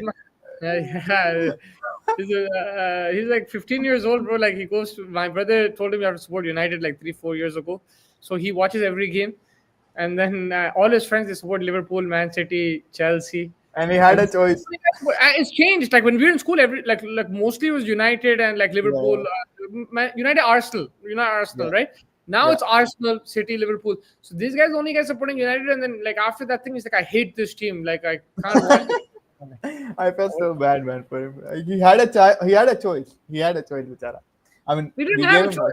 He's like 15 years old, bro. Like he goes to, my brother told him you have to support United like 3-4 years ago, so he watches every game, and then all his friends they support Liverpool, Man City, Chelsea, and he had a choice. It's changed. Like when we were in school, like mostly it was United and like Liverpool, United, Arsenal, right? Now it's Arsenal, City, Liverpool. So these guys only guys supporting United, and then like after that thing, he's like, I hate this team. Like I can't watch it. I felt so bad, man, for him. He had a choice. He had a choice, bichara. I mean, we didn't have a choice.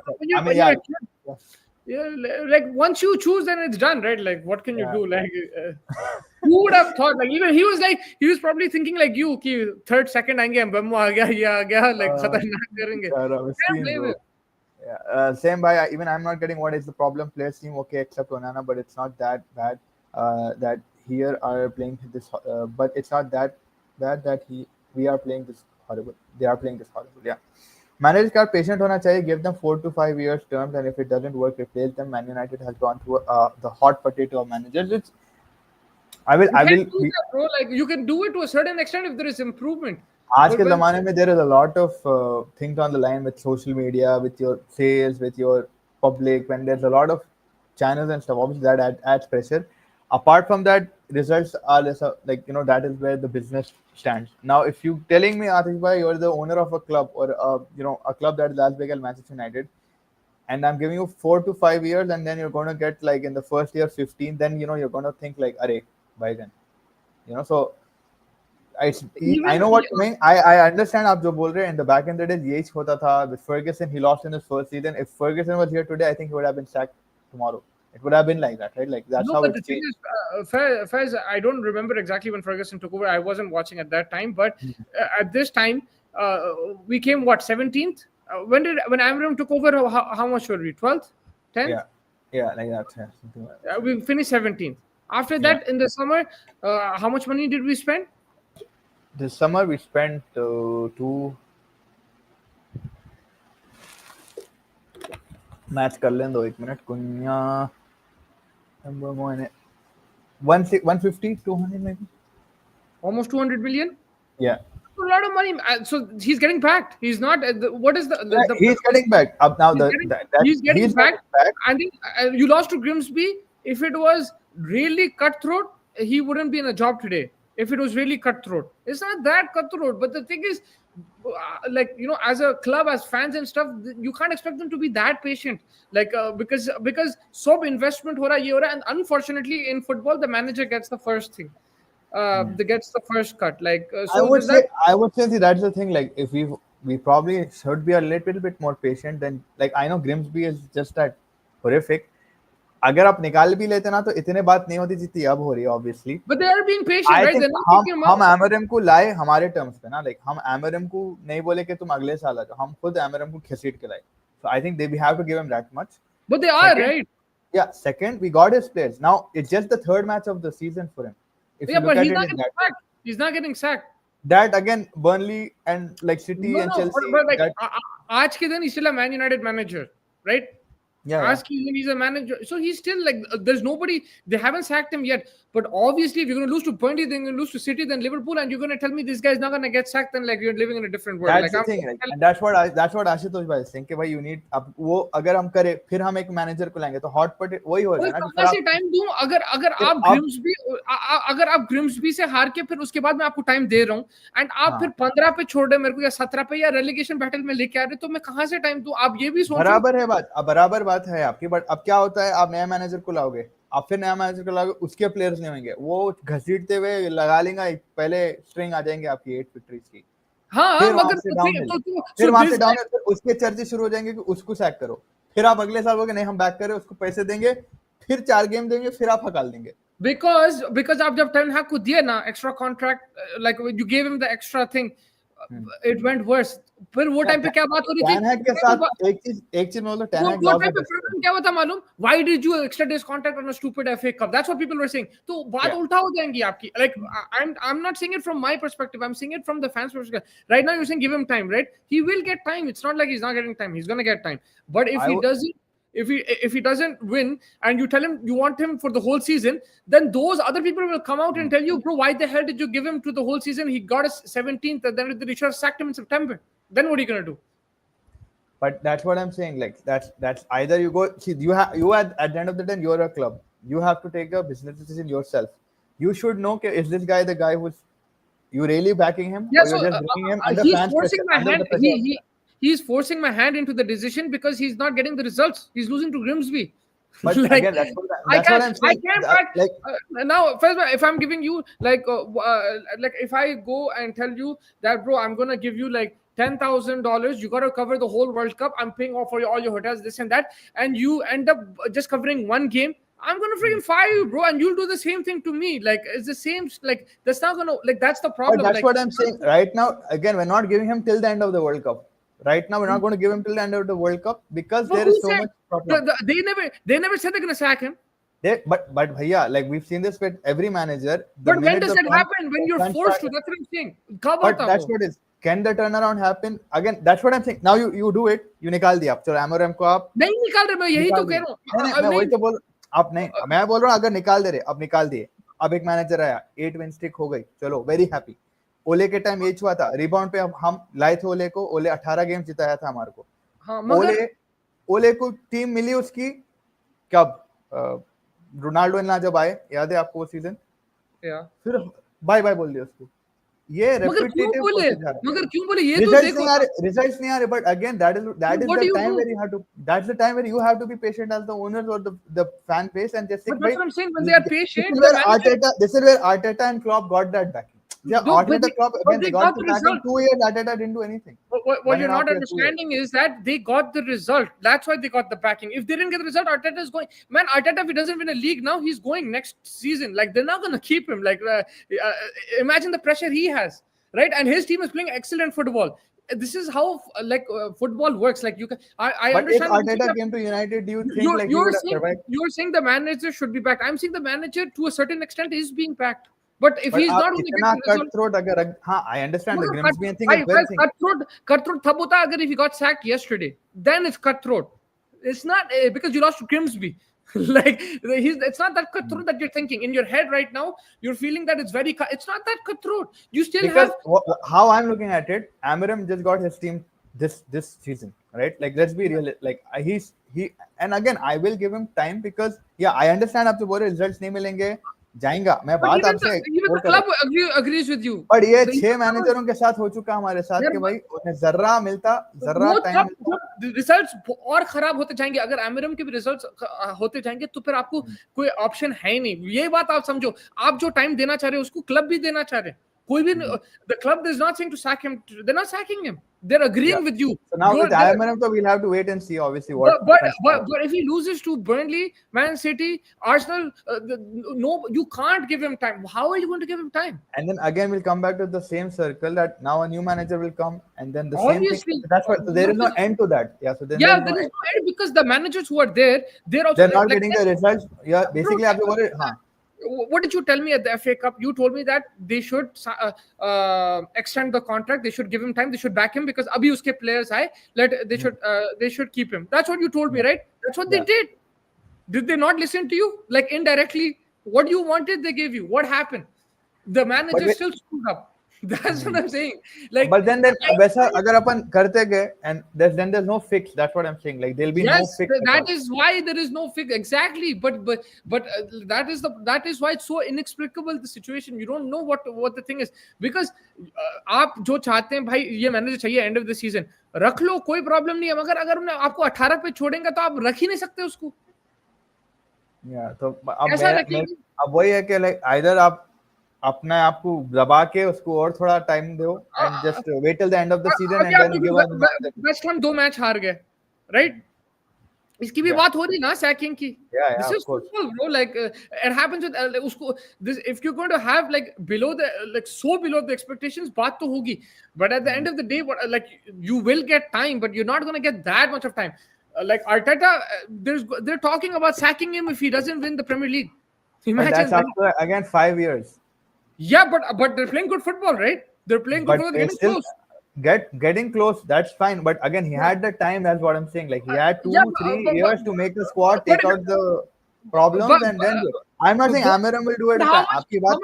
Yeah, like once you choose, then it's done, right? Like, what can you Yeah. do? Like, who would have thought? Like, even he was like, he was probably thinking like you, ki third, second आएंगे, Mbemmo आ गया, ये आ गया, like खतरनाक करेंगे. बेचारा Can't Miskin blame bro. him. Yeah, same by even I'm not getting what is the problem. Players team okay except Onana, but it's not that bad. That here are playing this, but it's not that bad that we are playing this horrible. They are playing this horrible. Yeah, managers are patient होना चाहिए. Give them 4 to 5 years terms, and if it doesn't work, replace them. Man United has gone through the hot potato of managers. It's You I can't will do be. that, bro. Like, you can do it to a certain extent if there is improvement. आज But के when ज़माने में there is a lot of things on the line with social media, with your sales, with your public. When there's a lot of channels and stuff, obviously that adds pressure. Apart from that, results are less like that is where the business stands. Now, if you telling me, Atif bhai, you're the owner of a club or a club that is as big as Manchester United, and I'm giving you 4 to 5 years, and then you're going to get like in the first year 15, then you're going to think like, "Arey, bhai then," so. I even know what you mean. I understand आप जो बोल रहे हैं. In the back end, it is यही होता था with Ferguson. He lost in his first season. If Ferguson was here today, I think he would have been sacked tomorrow. It would have been like that, right? Like that's no, how but the it's thing changed. is, Faiz, I don't remember exactly when Ferguson took over. I wasn't watching at that time, but at this time, we came what 17th. When Amram took over? How much were we? 12th, 10th? Yeah, yeah, like that. Yeah, something like that. We finished 17th. After Yeah. that, in the summer, how much money did we spend? This summer we spent two match कर लें दो एक minute कुन्या 150 200 maybe. Almost 200 million. Yeah. A lot of money. So he's getting backed. He's not. What is Yeah, he's getting back up now. He's getting He's back. getting back. I think you lost to Grimsby. If it was really cutthroat, he wouldn't be in a job today. If it was really cutthroat, it's not that cutthroat. But the thing is, like as a club, as fans and stuff, you can't expect them to be that patient. Like because sub investment ho raha, ye ho raha, and unfortunately in football, the manager gets the first thing. Gets the first cut. Like so that. I would say that's the thing. Like if we probably should be a little bit more patient than like I know Grimsby is just that horrific. अगर आप निकाल भी लेते ना तो इतने बात नहीं होती जितनी अब हो रही है obviously. But they are being patient, I right? think They're not taking him out. हम एमरम को लाए हमारे टर्म्स पे ना लाइक हम एमरम को नहीं बोले कि तुम अगले साल आ जाओ हम खुद एमरम को घसीट के लाए. So I think we have to give him that much. But they are, right? Yeah. Second, we got his players. Now it's just the third match of the season for him. If Yeah, you look but at he's it not in getting that, sacked. He's not getting sacked. that again, Burnley and like City No, and no. Chelsea. But like, That, आज के दिन he's still a Man United manager, right? yeah, Ask him, he's a manager. So he's still like, there's nobody, they haven't sacked him yet. But obviously, if you're going to lose to Burnley, then you're going to lose to City, then Liverpool, and you're going to tell me this guy's not going to get sacked, then like you're living in a different world. that's Like, the thing, right? And that's what Ashutosh भाई saying कि भाई you need अब वो अगर हम करें फिर हम एक मैनेजर को लाएंगे तो हॉट पट वही हो कोई जाए ना. कहाँ से टाइम दूं अगर आप ग्रिम्सबी से हार के फिर उसके बाद मैं आपको टाइम दे रहा हूँ एंड आप फिर 15 पे छोड़ रहे मेरे को या 17 पे या रेलीगेशन बैटल में लेके आ रहे तो मैं कहाँ से टाइम दूं. आप ये भी सोचो. बराबर बात है आपकी. बट अब क्या होता है आप नया मैनेजर को लाओगे आप फिर नया मैनेजर को लाओगे उसके प्लेयर्स नहीं होंगे वो घसीटते हुए लगा लेंगे पहले स्ट्रिंग आ जाएंगे आपकी 8 विक्ट्रीज की. हाँ फिर मगर फिर वहां से डाउन है उसके चर्चे शुरू हो जाएंगे कि उसको सैक करो. फिर आप अगले साल बोलोगे नहीं हम बैक करें उसको पैसे देंगे फिर 4 गेम देंगे फिर आप हकाल देंगे. because आप जब टेन हैग को दिया ना extra contract like you give him the extra thing it went worse. फिर वो टाइम पे क्या बात हो रही थी टेन हैग के साथ एक चीज बोलो टेन हैग वो टाइम पे प्रॉब्लम क्या हुआ था मालूम. why did you extend his contract on a stupid FA Cup? That's what people were saying. तो बात उल्टा हो जाएंगी आपकी. Like I'm not saying it from my perspective. I'm saying it from the fans' perspective. Right now you're saying give him time, right? He will get time. It's not like he's not getting time. He's gonna get time. But if he doesn't, if he doesn't win and you tell him you want him for the whole season, then those other people will come out and tell you, bro, why the hell did you give him to the whole season? He got us 17th and then they should have sacked him in September. Then what are you gonna do? But that's what I'm saying. Like that's either you go. See, you at the end of the day, you're a club. You have to take a business decision yourself. You should know. Is this guy the guy who's you really backing him? Yeah, or so you're just bringing him under he's fans forcing pressure, my under hand. the pressure. He's forcing my hand into the decision because he's not getting the results. He's losing to Grimsby. But like, again, that's what I'm saying. I can't back. Like, now, first, if I'm giving you like if I go and tell you that, bro, I'm gonna give you like $10,000. You got to cover the whole World Cup. I'm paying off for all your hotels, this and that, and you end up just covering one game. I'm gonna freaking fire you, bro, and you'll do the same thing to me. Like it's the same. Like that's not gonna like that's the But problem. that's Like what I'm saying. Right now, again, we're not giving him till the end of the World Cup. Right now, we're not going to give him till the end of the World Cup because but there who is so said much problem. they never said they're gonna sack him. But bhaiya, like we've seen this with every manager. The But when minute does the that fun, happen? When you're fun forced start, to? That's what I'm saying. Kab but aata that's wo? what is. Can the turnaround happen? Again, that's what I'm saying. Now you do it. You निकाल दिया. चलो Amorim को आप नहीं निकाल रहे, मैं यही निकाल तो कह दिए. रहा हूँ. नहीं मैं वही तो बोल आप नहीं मैं बोल रहा हूँ अगर निकाल दे रहे अब निकाल दिए अब एक मैनेजर आया 8 विन स्ट्रिक हो गई चलो वेरी हैप्पी ओले के टाइम ये हुआ था रिबाउंड पे हम लाए थे ओले को ओले 18 गेम जिताया था हमारे को हाँ, मगर ओले को टीम मिली उसकी कब रोनाल्डो ना जब आए याद है आपको वो सीजन फिर बाय बाय बोल दिया उसको ये repetitive होते जा रहा है मगर क्यों बोले ये तो results देखो नहीं आ रहे but again that is what do the you time do? where you have to that's the time where you have to be patient as the owners or the fan base and just But think that's bhai, what I'm saying. When they are patient, this is the where manager. This is where Arteta and Klopp got that backing. Yeah, No, but Arteta Klopp again they they got got the the backing result. 2 years Arteta didn't do anything. What 1.5 you're not years, 2 years. understanding is that they got the result. That's why they got the backing. If they didn't get the result, Arteta is going. Man, Arteta, if he doesn't win a league now, he's going next season. Like they're not gonna keep him. Like imagine the pressure he has, right? And his team is playing excellent football. This is how football works. Like you can, I But if understand. Arteta came to United, do you think like he would have survived? You're saying the manager should be backed. I'm saying the manager to a certain extent is being backed. But if he's not going to इतना get the result, cutthroat अगर हाँ I understand the no, Grimsby thing is very thing. Cutthroat तब होता अगर if he got sacked yesterday, then it's cutthroat. It's not because you lost to Grimsby. Like it's not that cutthroat that you're thinking in your head right now. You're feeling that it's it's not that cutthroat. You still Because have how I'm looking at it, Amorim just got his team this season, right? Like let's be real. Like he and again I will give him time because yeah I understand आपसे बोल रहे results नहीं मिलेंगे जाएगा मैं बात आपसे even the club agrees with you. पर ये 6 मैनेजरों के साथ हो चुका हमारे साथ कि भाई उन्हें जर्रा मिलता जर्रा टाइम रिजल्ट्स और खराब होते जाएंगे अगर एमरम के भी रिजल्ट्स होते जाएंगे तो फिर आपको कोई ऑप्शन है ही नहीं ये बात आप समझो आप जो टाइम देना चाह रहे हो उसको क्लब भी देना चाह रहे हैं कोई भी the club is not saying to sack him they're not sacking him they're agreeing with you so now with Amorim so we'll have to wait and see obviously what but if he loses to Burnley Man City Arsenal no you can't give him time how are you going to give him time and then again we'll come back to the same circle that now a new manager will come and then the obviously, same thing that's what so there is no end to that so then there is no end because the managers who are there they're not getting the results basically आपको बोले हाँ what did you tell me at the FA Cup? You told me that they should extend the contract. They should give him time. They should back him because abhi uske players hai. They should keep him. That's what you told me, right? That's what they did. Did they not listen to you? Like indirectly, what you wanted, they gave you. What happened? The manager still screwed up. That's what I'm saying. Like, but then वैसा अगर अपन करते गए and then there's no fix. That's what I'm saying. Like there'll be no fix. That is why there is no fix. Exactly. But that is why it's so inexplicable the situation. You don't know what the thing is because आप जो चाहते हैं भाई ये manager चाहिए end of the season रख लो कोई problem नहीं है मगर अगर उन्हें आपको 18 पे छोड़ेंगे तो आप रख ही नहीं सकते उसको. तो अब वही है कि like either आप अपने आप को दबा के उसको और थोड़ा टाइम दो and just wait till the end of the season and then give us West Ham 2 match हार गए राइट इसकी भी बात हो रही ना सैकिंग की this is football bro like it happens with उसको this if you are going to have like below the like so below the expectations बात तो होगी but at the end of the day like you will get time but you are not gonna get that much of time like Arteta they're talking about sacking him if he doesn't win the Premier League imagine that's after again 5 years. Yeah, but they're playing good football, right? They're playing good football. Getting close. Getting close, that's fine. But again, he had the time. That's what I'm saying. Like he had 2-3 years to make the squad take out the problems, and then I'm not saying Amorim will do it. How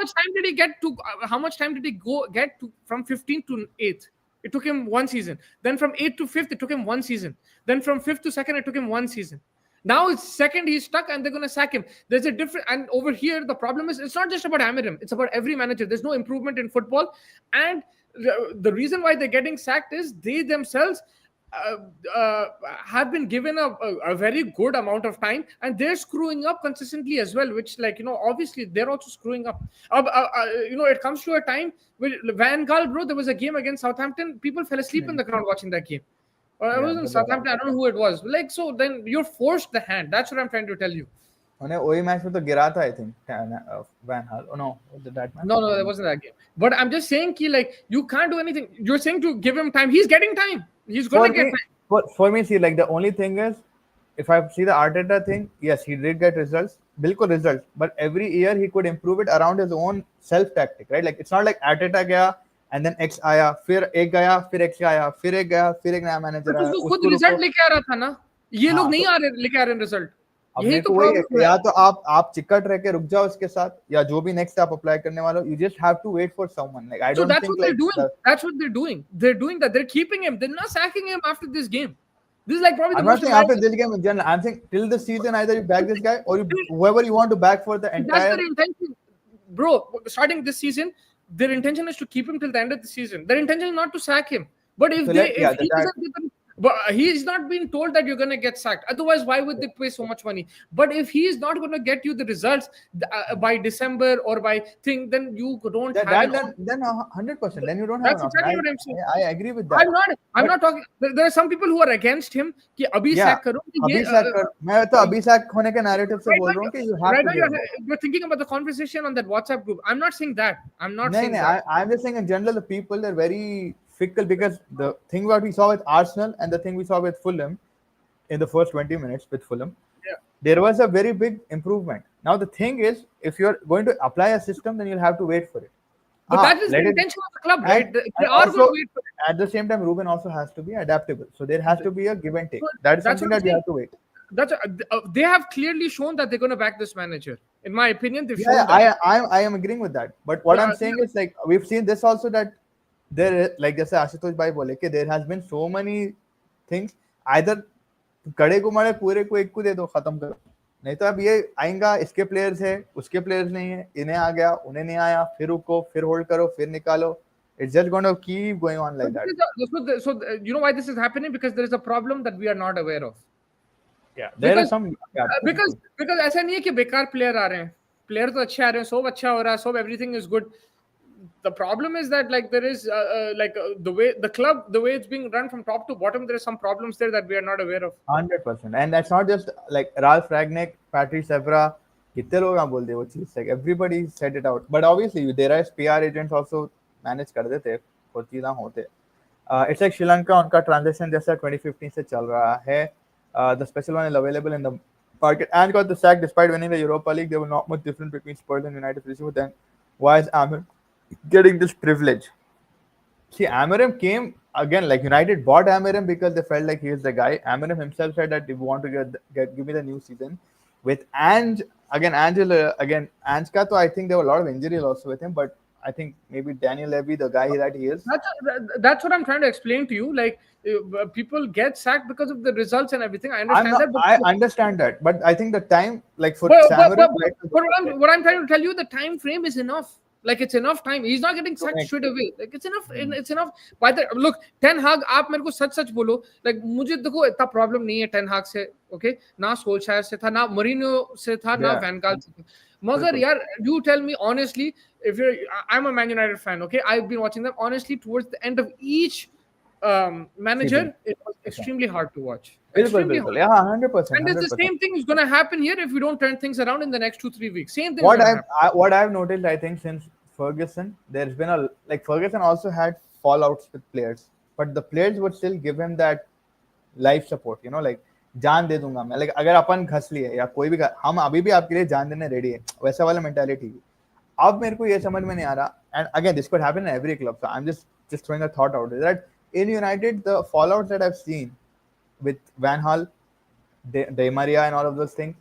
much time did he get to? How much time did he get to from 15th to 8th? It took him 1 season. Then from 8th to 5th, it took him 1 season. Then from 5th to 2nd, it took him 1 season. Now it's 2nd, he's stuck and they're going to sack him. There's a different, and over here, the problem is it's not just about Amorim, it's about every manager. There's no improvement in football. And the reason why they're getting sacked is they themselves uh, uh, have been given a very good amount of time, and they're screwing up consistently as well, which, like, obviously they're also screwing up. It comes to a time with Van Gaal, bro. There was a game against Southampton, people fell asleep in the ground watching that game. It Yeah, was in Southampton, I don't know who it was, like. So then you're forced the hand. That's what I'm trying to tell you. उन्हें वही match में तो गिरा था I think Van Gaal. Oh no, was it that match? No, that wasn't that game. But I'm just saying, ki, like, you can't do anything. You're saying to give him time. He's getting time. He's For gonna get me, time. for me, see, like the only thing is, if I see the Arteta thing, yes, he did get results, बिल्कुल results, but every year he could improve it around his own self tactic, right? Like it's not like Arteta गया and then X आया, फिर एक गया, फिर X आया, फिर एक गया, फिर एक नया मैनेजर आया, उसको खुद उसको रिजल्ट रुको. लेके आ रहा था ना. ये लोग हाँ, नहीं तो आ रहे लेके आ रहे हैं रिजल्ट. अब यही मेरे तो को वही है प्रॉब्लम कि है. या तो आप चिकट रह के रुक जाओ इसके साथ, या जो भी नेक्स्ट आप अप्लाई करने वाले हो, you just have to wait for someone. Like I So don't that's think what they're like doing. That's what they're doing. They're doing that. They're keeping him. They're not sacking him after this game. This is like probably the I'm not most saying after embarrassing. this game in general. I'm saying till the season, either you back this guy or whoever you want to back for the That's entire. their intention, bro. Starting this season, their intention is to keep him till the end of the season. Their intention is not to sack him. But So if he doesn't get them, but he's not being told that you're gonna get sacked. Otherwise, why would they pay so much money? But if he is not gonna get you the results by December or by thing, then you don't have an. Then 100%. Then you don't have an That's option. exactly what I'm saying. I agree with I'm that. not. I'm But not talking. There are some people who are against him. कि अभी yeah, sack करो. अभी sack कर. मैं तो अभी sack होने के narrative से Right बोल now, रहा हूँ कि you have right to now give him. you're thinking about the conversation on that WhatsApp group. I'm not saying that. I'm not नहीं saying नहीं. that. I'm just saying in general the people they're very fickle, because the thing what we saw with Arsenal and the thing we saw with Fulham in the first 20 minutes with Fulham, Yeah. there was a very big improvement. Now the thing is, if you're going to apply a system, then you'll have to wait for it. But that is the Let it. intention of the club, And, right? They and are going also to wait for it. at the same time, Ruben also has to be adaptable. So there has to be a give and take. So That is that's something what I'm that we saying. have to wait. They have clearly shown that they're going to back this manager. In my opinion, they've Yeah, shown that. I am agreeing with that. But what I'm saying Yeah. is, like, we've seen this also, that there, like जैसे आशुतोष भाई बोले कि there has been so many things. Either कड़े को मारे पूरे को एक को दे दो, खत्म करो. नहीं तो अब ये आएगा, इसके प्लेयर्स है, उसके प्लेयर्स नहीं है, इन्हें आ गया, उन्हें नहीं आया, फिर रुको, फिर होल्ड करो, फिर निकालो. It's just going to keep going on like that. You know why this is happening? Because there is a problem that we are not aware of. Yeah, there Because is some. Yeah, because ऐसा नहीं है कि बेकार player आ रहे हैं. Player तो अच्छे आ रहे हैं, सब अच्छा हो रहा है, सब everything is good. The problem is that, like, there is the way it's being run from top to bottom, there are some problems there that we are not aware of. 100%. And that's not just like Ralph Ragnick, Patrice Evra. कितने लोग आप बोल दे वो चीज, like everybody said it out. But obviously there are PR agents also manage कर देते, वो चीज़ें होते. It's like श्रीलंका, उनका transaction जैसा 2015 से चल रहा है. The special one is available in the market and got the sack despite winning the Europa League. There was not much difference between Spurs and United. But then why is Amir getting this privilege? See, Amarim came again, like United bought Amarim because they felt like he is the guy. Amarim himself said that if you want to give me the new season with Ange again, Ange I think there were a lot of injuries also with him, but I think maybe Daniel Levy, the guy that he is. That's what I'm trying to explain to you. Like, people get sacked because of the results and everything. I understand that. I understand that, but I think the time, like for what I'm trying to tell you, the time frame is enough. Like, it's enough time. He's not getting sacked straight away. Like, it's enough. It's enough. By the look, Ten Hag, आप मेरे को सच बोलो. Like, मुझे देखो इतना problem नहीं है Ten Hag से. Okay, ना Solskjaer से था, ना Mourinho से था, ना Van Gaal से था. मगर यार, you tell me honestly, I'm a Man United fan. Okay, I've been watching them honestly towards the end of each manager. It was extremely hard to watch. Extremely hard. Yeah, 100%. And it's the same thing is going to happen here if we don't turn things around in the next 2-3 weeks. Same thing. What I've noticed, I think, since Ferguson, there's been Ferguson also had fallouts with players, but the players would still give him that life support. You know, like जान दे दूंगा मैं. Like अगर अपन घस लिए या कोई भी, हम अभी भी आपके लिए जान देने रेडी है, वैसा वाला मेंटालिटी. अब मेरे को ये समझ में नहीं आ रहा. And again, this could happen in every club. So I'm just throwing a thought out there that in United, the fallouts that I've seen with Van Gaal, De Maria and all of those things,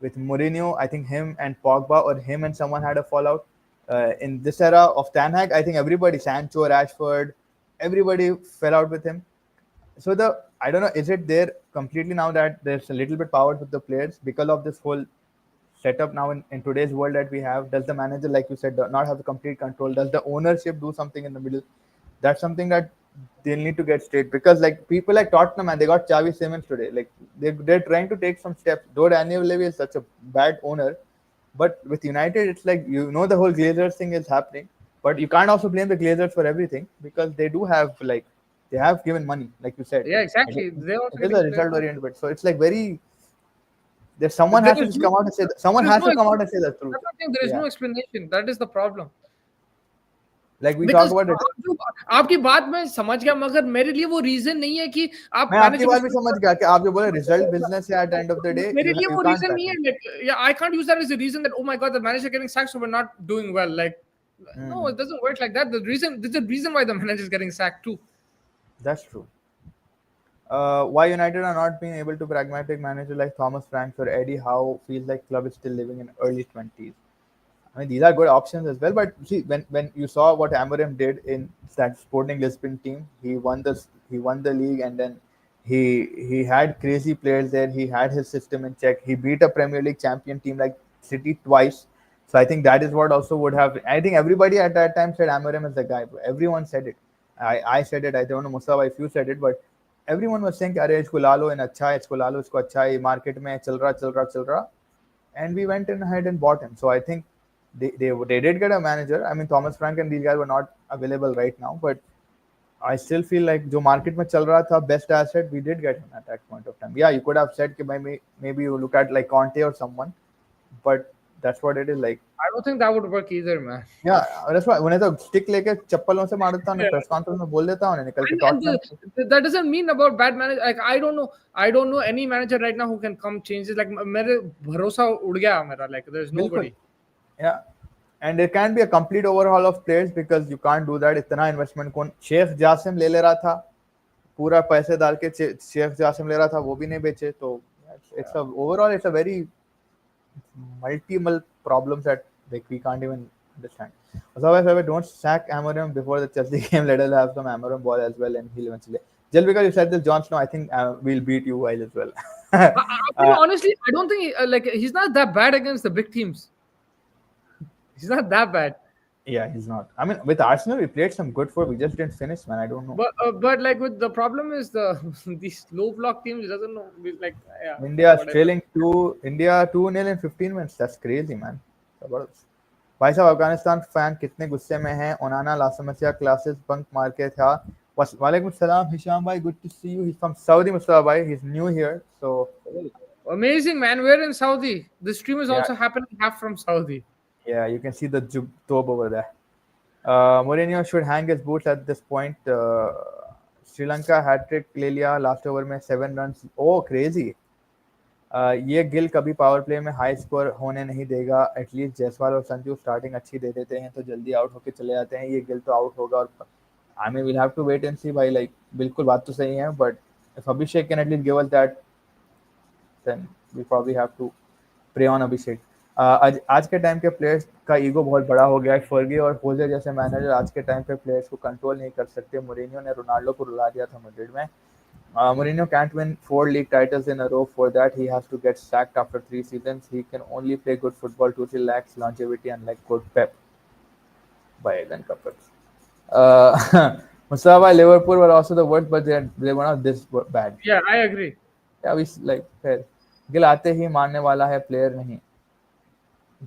with Mourinho, I think him and Pogba or him and someone had a fallout. In this era of Ten Hag, I think everybody, Sancho, Rashford, everybody fell out with him. So I don't know, is it there completely now that there's a little bit power with the players because of this whole setup now in today's world that we have? Does the manager, like you said, not have the complete control? Does the ownership do something in the middle? That's something that they'll need to get straight because like people like Tottenham and they got Xavi Simons today. Like they're trying to take some steps. Though Daniel Levy is such a bad owner, but with United, it's like the whole Glazers thing is happening, but you can't also blame the Glazers for everything because they do have like they have given money, like you said. Yeah, It, exactly. They're also it is getting a players. result oriented, so it's like very. There's someone There has to is just no, come out and say someone there is has no to come out and explanation. say the truth. That's what I'm saying. There is Yeah, no explanation. That is the problem. like we talk because about it. आपकी बात मैं समझ गया मगर मेरे लिए वो reason नहीं है कि आप मैं आपकी मैनेजर को बात भी समझ गया कि आप जो बोले रिजल्ट बिजनेस है eight the end of the day मेरे लिए यू वो कांट रीजन बैक नहीं है it. like yeah I can't use that as a reason that oh my god the manager getting sacked so we're not doing well like no it doesn't work like that there's a reason why the manager is getting sacked too. That's true. Why United are not being able to pragmatic manager like Thomas Franks or Eddie Howe feels like club is still living in early 20s. I mean, these are good options as well. But see, when you saw what Amorim did in that Sporting Lisbon team, he won the league, and then he had crazy players there. He had his system in check. He beat a Premier League champion team like City twice. So I think that is what also would have. I think everybody at that time said Amorim is the guy. Everyone said it. I said it. I don't know Mustafa if you said it, but everyone was saying, "अरे इसको ला लो, इन अच्छा है, इसको ला लो, इसको अच्छा है, market में चल रहा," and we went in ahead and bought him. So I think they did get a manager. I mean, Thomas Frank and these guys were not available right now, but I still feel like जो market में चल रहा था best asset, we did get him at that point of time. Yeah, you could have said कि maybe you look at like Conte or someone, but that's what it is like. I don't think that would work either man. Yeah, that's why उन्हें तो stick लेके चप्पलों से मार देता हूँ, press conference में बोल देता हूँ, निकल के Tottenham. That doesn't mean about bad manager like I don't know any manager right now who can come change it like मेरे भरोसा उड़ गया मेरा like there's बिल्कुल. nobody. Yeah. And there can be a complete overhaul of players because you can't do that. इतना investment कौन शेख जासिम ले रहा था, पूरा पैसे डाल के शेख जासिम ले रहा था, वो भी नहीं बेचे. तो it's a very multiple problems that like we can't even understand. Otherwise, don't sack Amorim before the Chelsea game. Let us have some Amorim ball as well, and he'll eventually. Just because you said this, Jon Snow, I think we'll beat you guys as well. Honestly, I don't think like he's not that bad against the big teams. He's not that bad. Yeah, he's not. I mean, with Arsenal, we played some good football. We just didn't finish, man. I don't know. But like with the problem is the these low block teams doesn't know like yeah. India is trailing India 2-0 in 15 minutes. That's crazy, man. भाई साहब Afghanistan fan कितने गुस्से में हैं. ओनाना लासमसिया classes bunk मार के था. वालेकुम सलाम हिशाम भाई, good to see you. He's from Saudi, Mustafa bhai. He's new here, so amazing, man. We're in Saudi. The stream is also happening half from Saudi. Yeah, you can see the Tob over there. Mourinho should hang his boots at this point. Sri Lanka hat-trick ले लिया last over में 7 runs. Oh, crazy. ये गिल कभी power play में high score होने नहीं देगा. At least Jaiswal और संजू स्टार्टिंग अच्छी दे देते हैं तो जल्दी आउट होके चले जाते हैं. ये गिल तो आउट होगा और I mean will have to wait and see भाई. लाइक बिल्कुल बात तो सही है, but if Abhishek can at least give us that then we probably have to pray on Abhishek. आज के टाइम के प्लेयर्स का ईगो बहुत बड़ा हो गया है. फर्गी और होजे जैसे मैनेजर आज के टाइम पे प्लेयर्स को कंट्रोल नहीं कर सकते. मोरिनियो ने रोनाल्डो को रुला दिया था मैड्रिड में. Mourinho can't win 4 league titles in a row. For that, he has to get sacked after 3 seasons. He can only play good football. Tuchel lacks longevity unlike good Pep. By then, Cuppers. Mustafa, Liverpool were also the worst, but they were not this bad. Yeah, I agree. Yeah, we like fair. Gill आते ही मारने वाला है player नहीं.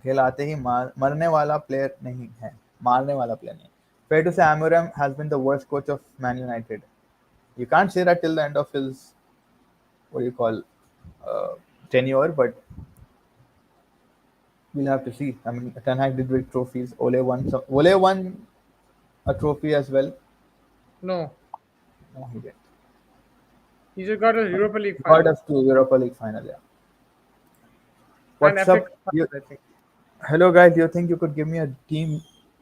गिल आते ही मरने वाला player नहीं है. मारने वाला प्लेयर नहीं. Fair to say, Amorim has been the worst coach of Man United. You can't say that till the end of his tenure, but we'll have to see. I mean, Ten Hag did win trophies. Ole won a trophy as well. No, he didn't. He just got a Europa League final. Got us to Europa League final, yeah. What's up? Hello guys, do you think you could give me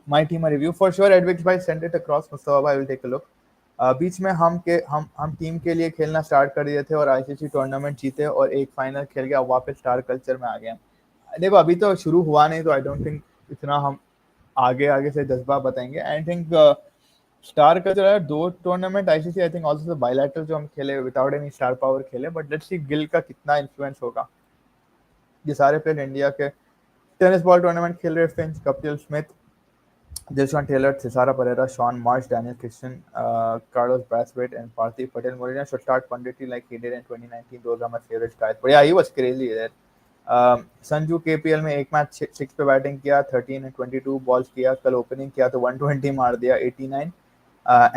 my team a review? For sure, Edwix bhai, send it across. Mustafa bhai will take a look. बीच में हम team के लिए खेलना start कर दिए थे और ICC tournament जीते और एक फाइनल खेल के अब वापस स्टार कल्चर में आ गए. देखो अभी तो शुरू हुआ नहीं, तो आई डोंट थिंक इतना हम आगे से जज्बा बताएंगे. आई थिंक स्टार कल्चर है 2 tournament ICC. I think also bilateral जो हम खेले विदाउट एनी स्टार पावर खेले. बट लेट्स सी गिल का कितना इन्फ्लुएंस होगा. ये सारे प्लेयर इंडिया के टेनिस बॉल टूर्नामेंट खेल रहे. Finch, Kapil Smith, Dilshan Taylor, Cesara Pereira, Sean Marsh, Daniel Christian, Carlos Brathwaite, and Parthiv Patel. Mourinho should start punditry like he did in 2019. Those are my favorite guys. But yeah, he was crazy there. Sanju KPL में एक match 6 पे batting किया, 13 and 22 balls किया, कल opening किया तो 120 मार दिया, 89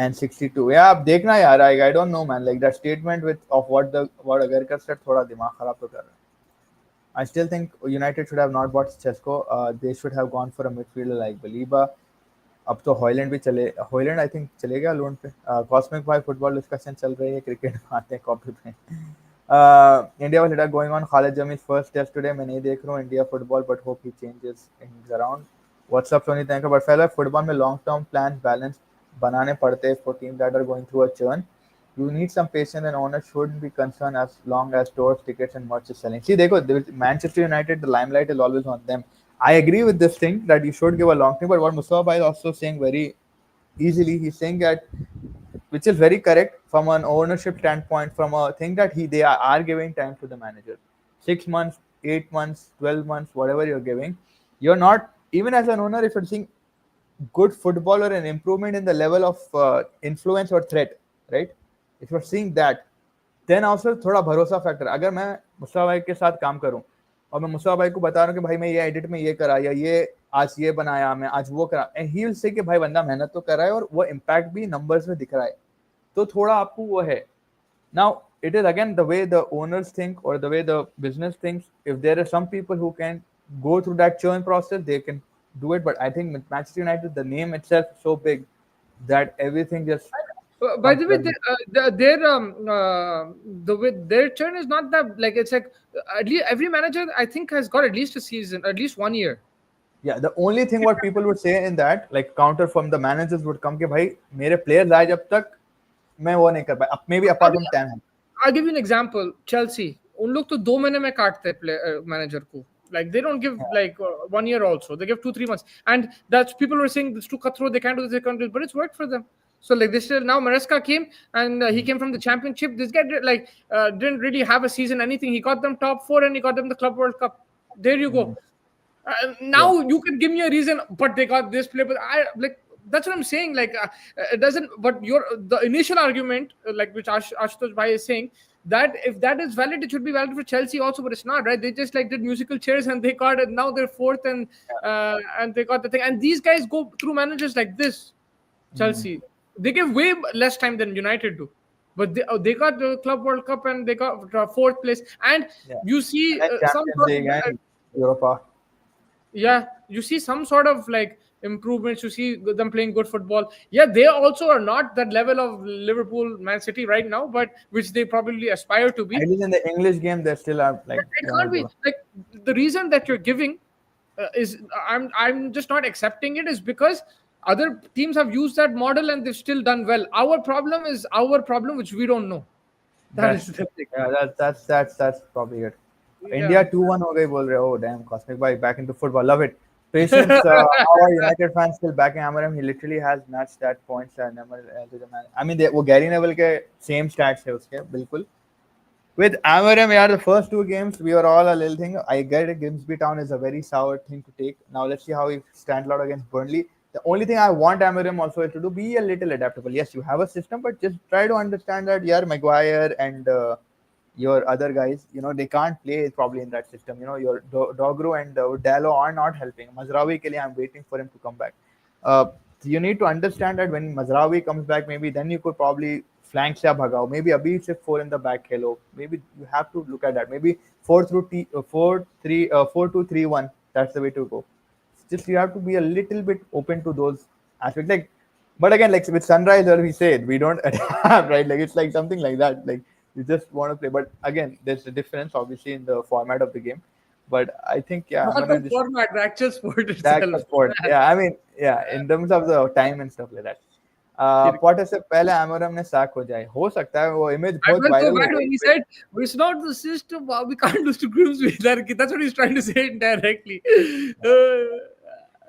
and 62. या आप देखना यार, आई don't no man, like that statement with of what Agarkar said थोड़ा दिमाग खराब तो कर रहा है. I still think United should have not bought Chesko. They should have gone for a midfielder like Baliba. अब तो हॉयलैंड भी चले, हॉयलैंड आई थिंक चले गया लोन पे. कॉस्मिक भाई फुटबॉल डिस्कशन चल रही है, क्रिकेट आते हैं कॉपी पे. India was going on Khalid Jamil first test today. मैं नहीं देख रहा हूँ India football, but hope he changes things around. What's up Soni thank you. But fellow football में लॉन्ग टर्म प्लान बैलेंस बनाने पड़ते हैं for team that are going through a churn. You need some patience, and owners shouldn't be concerned as long as stores, tickets, and merch is selling. See, देखो, Manchester United, the limelight is always on them. I agree with this thing that you should give a long thing, but what Mustafa is also saying very easily, he's saying that, which is very correct from an ownership standpoint, from a thing that they are giving time to the manager. 6 months, 8 months, 12 months, whatever you're giving, you're not, even as an owner, if you're seeing good football or an improvement in the level of influence or threat, right? If you're seeing that, then also थोड़ा भरोसा factor. अगर मैं मुस्तफा भाई के साथ काम करूं और मैं मुस्तफा भाई को बता रहा हूं कि भाई मैं ये एडिट में ये करा, या ये आज ये बनाया, मैं आज वो करा, एंड ही विल से कि भाई बंदा मेहनत तो कर रहा है और वो इम्पैक्ट भी नंबर्स में दिख रहा है, तो थोड़ा आपको वो है. Now it is again the way the owners think or the way the business thinks. If there are some people who can go through that churn process, they can do it. But I think with Manchester United, the name itself is so big that everything just By comes the way, running. the way their turn is not that, like, it's like at least every manager I think has got at least a season, at least 1 year. Yeah, the only thing what people would say in that, like counter from the managers would come कि भाई मेरे players आए जब तक मैं वो नहीं कर पाया. Maybe apart from Ten. I'll give you an example. Chelsea, उन लोग तो 2 महीने में काटते हैं manager को. Like they don't give like 1 year also. They give 2-3 months, and that's people were saying it's too cutthroat. They can't do this, they can't do this, but it's worked for them. So like this still now Maresca came and he came from the championship. This guy didn't really have a season anything. He got them top 4 and he got them the Club World Cup. There you go. Now you can give me a reason, but they got this play. But I like that's what I'm saying. Like it doesn't. But the initial argument, like which Ashutosh Bhai is saying, that if that is valid, it should be valid for Chelsea also, but it's not, right? They just like did musical chairs and they got it. Now they're fourth and they got the thing. And these guys go through managers like this. Chelsea, they give way less time than United do. But they got the Club World Cup and they got fourth place. And you see some Champions sort League of, and Europa. yeah, you see some sort of like improvements. You see them playing good football. Yeah, they also are not that level of Liverpool, Man City right now, but which they probably aspire to be. At least in the English game, they still are like. It can't be like the reason that you're giving is I'm just not accepting it is because other teams have used that model and they've still done well. Our problem is our problem, which we don't know. That is the thing. Yeah, that's probably it. Yeah. India 2-1 हो गई बोल रहे. Oh damn, Cosmic Bhai back into football. Love it. Patience. How are United fans still backing Amaram? He literally has matched that points and I mean वो Gary Neville के same stats है उसके बिल्कुल. With Amaram, yeah, the first 2 games we were all a little thing. I get it. Grimsby Town is a very sour thing to take. Now let's see how he stands out against Burnley. The only thing I want Amarim also is to do be a little adaptable. Yes, you have a system, but just try to understand that Maguire and your other guys, they can't play probably in that system. Your Dogro and Dallo are not helping. Mazraoui ke liye, I'm waiting for him to come back. So you need to understand that when Mazraoui comes back, maybe then you could probably flank se bhagao. Maybe abhi se 4 in the back hello. Maybe you have to look at that. Maybe 4-2-3-1. That's the way to go. Just you have to be a little bit open to those aspects. Like, but again, like with Sunrise, we said we don't adapt, right? Like it's like something like that. Like you just want to play. But again, there's a difference, obviously, in the format of the game. But I think, yeah, not the format, the actual sport itself. The sport. Yeah, I mean, yeah, in terms of the time and stuff like that. Potter से पहले Amaram ने sack हो जाए. हो सकता है वो image बहुत viral हो गई. He said, "It's not the system. We can't lose to Grimsby." That's what he's trying to say indirectly.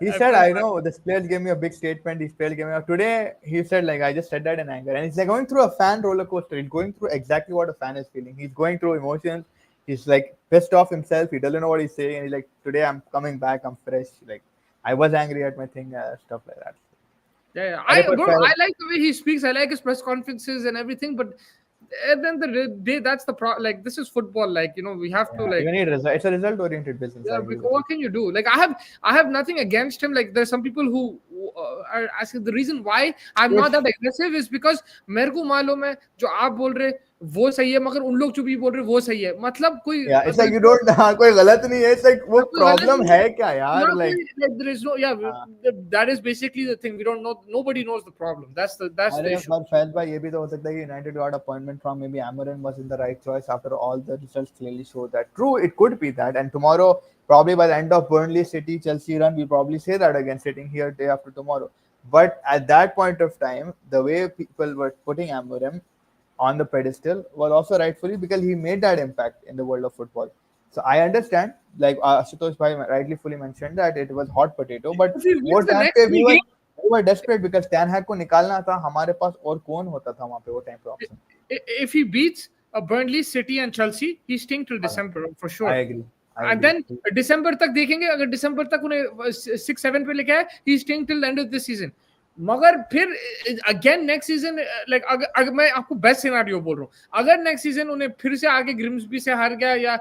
He said, I know this players gave me a big statement. These players gave me today. He said, like, I just said that in anger, and it's like going through a fan roller coaster. He's going through exactly what a fan is feeling. He's going through emotions. He's like pissed off himself. He doesn't know what he's saying, and he's like, today I'm coming back. I'm fresh. Like I was angry at my thing, stuff like that. Yeah, yeah. अरे I पर bro, फिर I like the way he speaks. I like his press conferences and everything. But at the end of the day, that's the like this is football. Like we have to yeah, you like need result. It's a result oriented business. I yeah. agree with you. What can you do? Like I have nothing against him. Like there's some people who are asking the reason why I'm not If that aggressive is because मेरे को मालूम है जो आप बोल रहे वो सही है मगर उन लोग जो भी बोल रहे वो सही है मतलब कोई yeah, it's like there's you no don't हाँ कोई गलत नहीं है. It's like वो हाँ, कोई गलत problem नहीं है है क्या ना यार like. कोई like there is no yeah हाँ. that is basically the thing we don't know nobody knows the problem that's the अरे issue पर फैज भाई ये भी तो हो सकता है कि United got appointment from maybe Amarin was in the right choice after all the results clearly show that. True, it could be that, and tomorrow probably by the end of Burnley City Chelsea run we'll probably say that again sitting here day after tomorrow. But at that point of time, the way people were putting Amarim on the pedestal was also rightfully because he made that impact in the world of football. So I understand, like Ashutosh Bhai rightly fully mentioned that it was hot potato, but if he वो wins the time next पे three games we were desperate because Ten Hag को निकालना था हमारे पास और कौन होता था वहाँ पे वो टाइम पे option. if he beats Burnley, City, and Chelsea, he's staying till December for I sure. agree. I And agree. then दिसंबर तक देखेंगे अगर दिसंबर तक उन्हें 6-7 पे लेके आए ही staying till end of this season मगर फिर अगेन नेक्स्ट सीजन लाइक अगर मैं आपको बेस्ट सिनेरियो बोल रहा हूँ अगर नेक्स्ट सीजन उन्हें फिर से आगे ग्रिम्सबी से हार गया या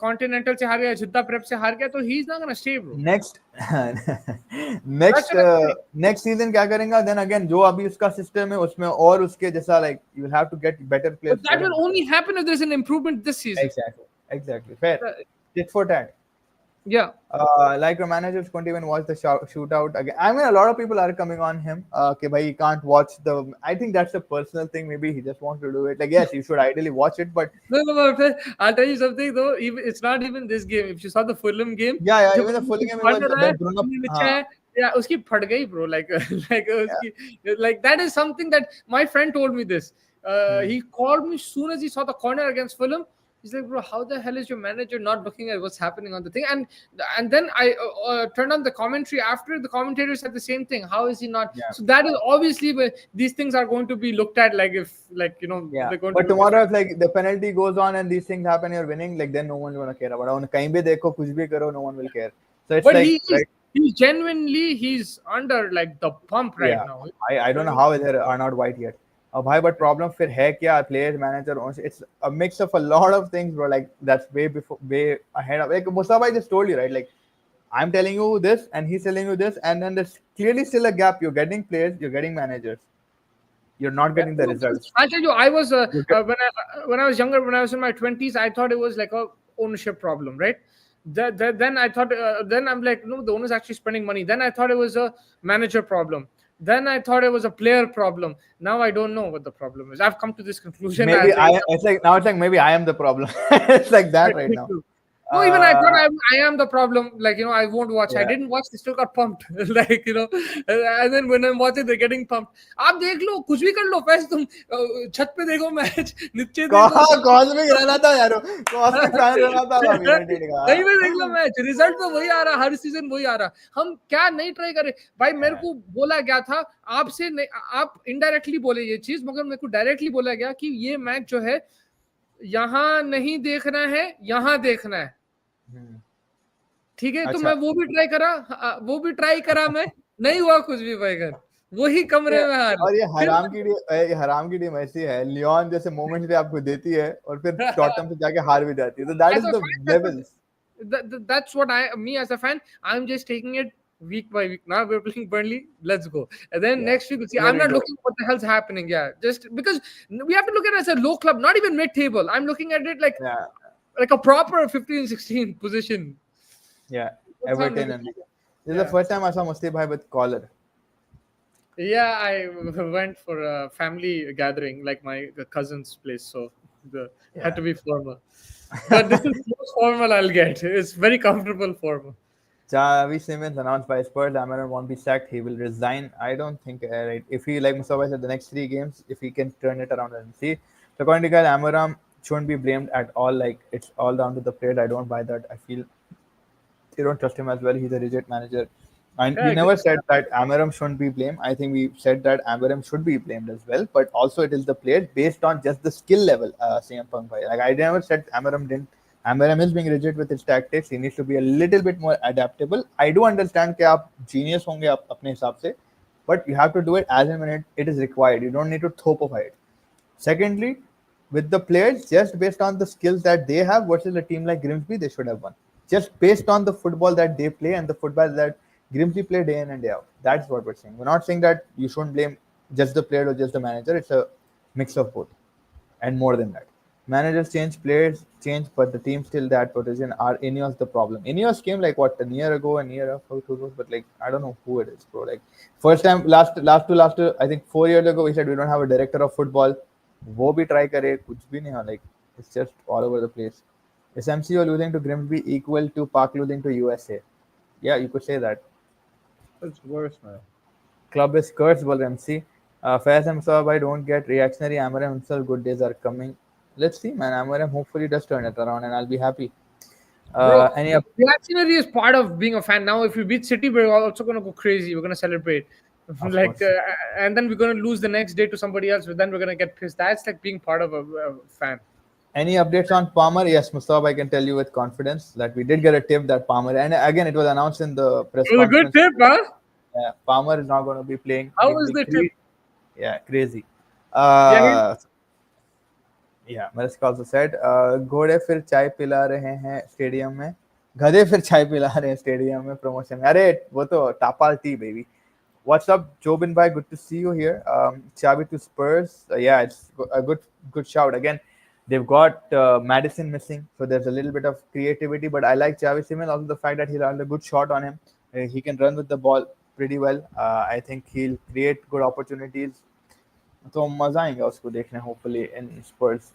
कॉन्टिनेंटल से हार गया जिद्दा प्रेप से हार गया तो he is not gonna stay bro next that's next what I think next season क्या करेंगे देन अगेन जो अभी उसका सिस्टम है उसमें और उसके जैसा like you will have to get better but players that for will him. only happen if there's an improvement this season Exactly fair. Uh, Tit for tat. yeah Like your managers couldn't even watch the shootout again. I mean, a lot of people are coming on him. Okay, bhai, he can't watch the. I think that's a personal thing. Maybe he just wants to do it. Like, yes, you should ideally watch it, but No, I'll tell you something though. Even, it's not even this game. If you saw the Fulham game, yeah, जब even the full game it was corner है, when Bruno. नीचे है, yeah, उसकी फट गई bro. Like, like Yeah. उसकी, like that is something that my friend told me this. He called me soon as he saw the corner against Fulham. He's like, bro, how the hell is your manager not looking at what's happening on the thing? And then I turned on the commentary after. The commentator said the same thing. How is he not? Yeah. So that is obviously these things are going to be looked at like if like Yeah, they're going but to be tomorrow if like the penalty goes on and these things happen, you're winning. Like then no one's gonna care about it. कहीं भी देखो कुछ भी करो, no one will care. So it's but like right. he's genuinely he's under like the pump right Yeah, now. I don't know how they are not white yet. भाई but problem फिर है क्या players manager it's a mix of a lot of things bro like that's way ahead of like Mustafa just told you right like I'm telling you this and he's telling you this and then there's clearly still a gap. You're getting players, you're getting managers, you're not getting the results. I'll tell you, I was You get- when I was younger, when I was in my 20s, I thought it was like a ownership problem, right? Then I thought, then I'm like, no, the owner's actually spending money. Then I thought it was a manager problem. Then I thought it was a player problem. Now I don't know what the problem is. I've come to this conclusion. maybe I it's like now it's like maybe I am the problem. It's like that right now. no, even I thought Uh, I am the problem. Like, I won't watch. I yeah. didn't watch. They still got pumped. Like, and then when I'm watching, they're getting pumped. आप देख लो, कुछ भी कर लो, फैस तुम छत पे देखो match, नीचे देखो. कॉस्मिक रहना था यार कॉस्मिक फैन रहना था यूनाइटेड का कहीं भी देख लो मैच, रिजल्ट तो वही आ रहा, हर सीजन वही आ रहा. हम क्या नहीं ट्राई करे भाई. मेरे को बोला गया था आपसे नहीं, आप इनडायरेक्टली बोले ये चीज, मगर मेरे को डायरेक्टली बोला गया कि ये मैच जो है यहाँ नहीं देखना है, यहाँ देखना है. ठीक है. तो अच्छा. मैं वो भी ट्राई करा मैं, नहीं हुआ कुछ भी भाई. घर वही कमरे में हार. और ये हराम की टीम ऐसी है लियोन जैसे मोमेंट्स भी आपको देती है और फिर टॉटनहम से जाके हार भी जाती है. तो that is the levels. That's what me as a fan, I'm just taking it week by week. Now we're playing Burnley, let's go. And then next week, see, I'm not looking what the hell's happening. Yeah, just because we have to look at it as a low club, not even mid-table. I'm looking at it like a proper 15-16 position. Yeah, Everton. And this is the first time I saw Mustafa Bhai with collar. Yeah, I went for a family gathering, like my cousin's place, so had to be formal. But this is the most formal I'll get. It's very comfortable formal. Xavi Simons announced by Spurs, Amaran won't be sacked. He will resign. I don't think right. If he, like Mustafa said, the next 3 games, if he can turn it around and see. So according to guys, Amaran shouldn't be blamed at all. Like it's all down to the player. I don't buy that. I feel they don't trust him as well. He's a rigid manager. And we never said that Amaram shouldn't be blamed. I think we said that Amaram should be blamed as well. But also it is the players based on just the skill level. CM Punk. Like I never said Amaram didn't Amaram is being rigid with his tactics. He needs to be a little bit more adaptable. I do understand कि आप genius होंगे आप अपने हिसाब से, but you have to do it as and when it is required. You don't need to thopify it. Secondly, with the players, just based on the skills that they have versus a team like Grimsby, they should have won. Just based on the football that they play and the football that Grimsby play day in and day out. That's what we're saying. We're not saying that you shouldn't blame just the player or just the manager. It's a mix of both and more than that. Managers change, players change, but the team still that position. Are Ineos the problem? Ineos came like what, a year ago, a year ago, 2 years, but like I don't know who it is, bro. Like first time, last I think 4 years ago, we said we don't have a director of football. वो भी try करे, कुछ भी नहीं हो, like it's just all over the place. Is MCO losing to Grimsby equal to Park losing to USA? Yeah, you could say that. It's worse, man. Club is cursed, Bol MC. Faiz himself, I don't get reactionary. Amaram himself, good days are coming. Let's see, man. Amaram hopefully does turn it around and I'll be happy. Bro, Any reactionary is part of being a fan. Now, if we beat City, we're also gonna go crazy. We're gonna celebrate, Of like, course. and then we're gonna lose the next day to somebody else. But then we're gonna get pissed. That's like being part of a fan. Any updates on Palmer? Yes, Mustab, I can tell you with confidence that we did get a tip that Palmer, and again, it was announced in the press It was a good conference. tip, huh? Palmer is not going to be playing How Game was Week the tip? 3. Yeah, crazy. Yeah, Yeah, Mariska also said, घोड़े फिर चाय पिला रहे हैं stadium में, गधे फिर चाय पिला रहे हैं स्टेडियम में प्रमोशन में. अरे वो तो Tapal tea baby. What's up, Jobin Bhai? Good to see you here. Xavi to Spurs. Yeah, it's a good shout. Again, they've got Madison missing, so there's a little bit of creativity. But I like Xavi Simon. Also, the fact that he had a good shot on him. He can run with the ball pretty well. I think he'll create good opportunities. तो मजा आएगा उसको देखने hopefully in Spurs.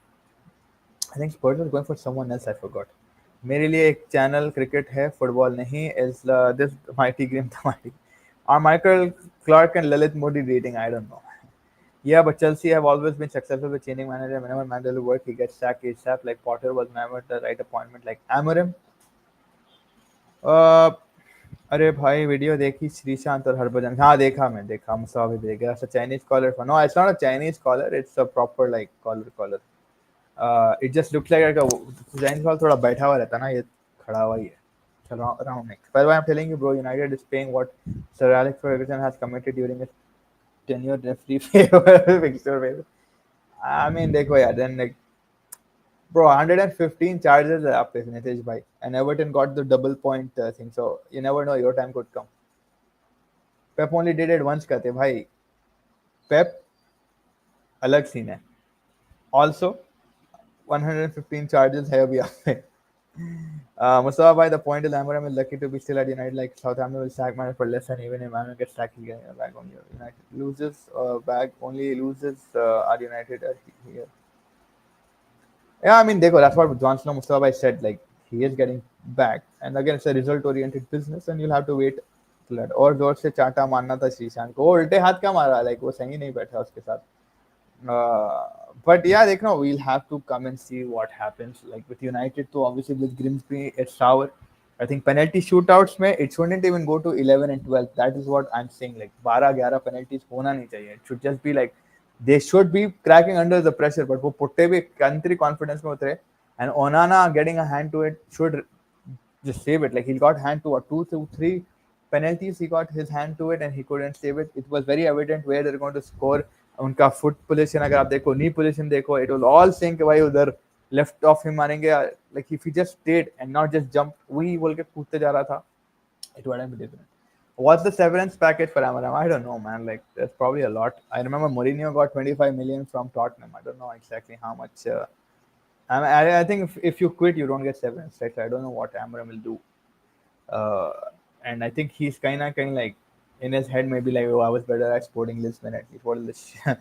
I think Spurs was going for someone else. I forgot. मेरे लिए एक channel cricket है football नहीं is this mighty game mighty. Are Michael Clark and Lalit Modi dating? I don't know. Yeah, but Chelsea have always been successful with changing manager. Whenever Mandela work, he gets sacked ASAP. Like Potter was never the right appointment. Like Amorim. Uh, अरे भाई video देखी श्रीशांत और हरभजन. हाँ देखा, मैं देखा, मुसा भी देख गया. It's a Chinese collar. No, it's not a Chinese collar. It's a proper like collar. It just looks like a Chinese collar थोड़ा बैठा हुआ रहता ना, ये खड़ा हुआ ही है. Around next. By the way, I'm telling you, bro, United is paying what Sir Alex Ferguson has committed during his tenure referee fixture. I mean, देखो यार, then like, bro, 115 charges है आप पे नितेश भाई, and Everton got the double point thing, so you never know, your time could come. Pep only did it once कहते भाई. Pep अलग scene है. Also, 115 charges है अभी आप पे. Mustafa bhai, the point is Amorim is lucky to be still at United. Like Southampton will sack manager for less, and even if Amorim gets sacked, he'll get back on United. Loses back, only loses are United here. Yeah, I mean, देखो, that's what John Snow Mustafa bhai said. Like he is getting back, and again, it's a result-oriented business, and you'll have to wait till that. और जोर से चाटा मारना था श्रीशांत को, वो उल्टे हाथ क्या मारा? Like वो सही नहीं बैठा उसके साथ. But yeah, they know we'll have to come and see what happens. Like with United, so obviously with Grimsby, it's sour. I think penalty shootouts में it shouldn't even go to 11 and 12. That is what I'm saying. Like 12-11 penalties होना नहीं चाहिए. It should just be like they should be cracking under the pressure. But वो पुट्टे भी country confidence में उतरे, and Onana getting a hand to it should just save it. Like he got hand to 2 to 3 penalties. He got his hand to it and he couldn't save it. It was very evident where they're going to score. उनका foot position अगर आप देखो, knee position देखो, it was all saying कि भाई उधर left of him मारेंगे. Like if he just stayed and not just jump, वही बोल के कूदते जा रहा था, it would have been different. What's the severance package for Amaram? I don't know, man. Like, there's probably a lot. I remember Mourinho got 25 million from Tottenham. I don't know exactly how much. I think if you quit, you don't get severance. Right? So I don't know what Amaram will do. And I think he's kind of like in his head maybe like, oh, I was better at Sporting Lisbon at least. What is this?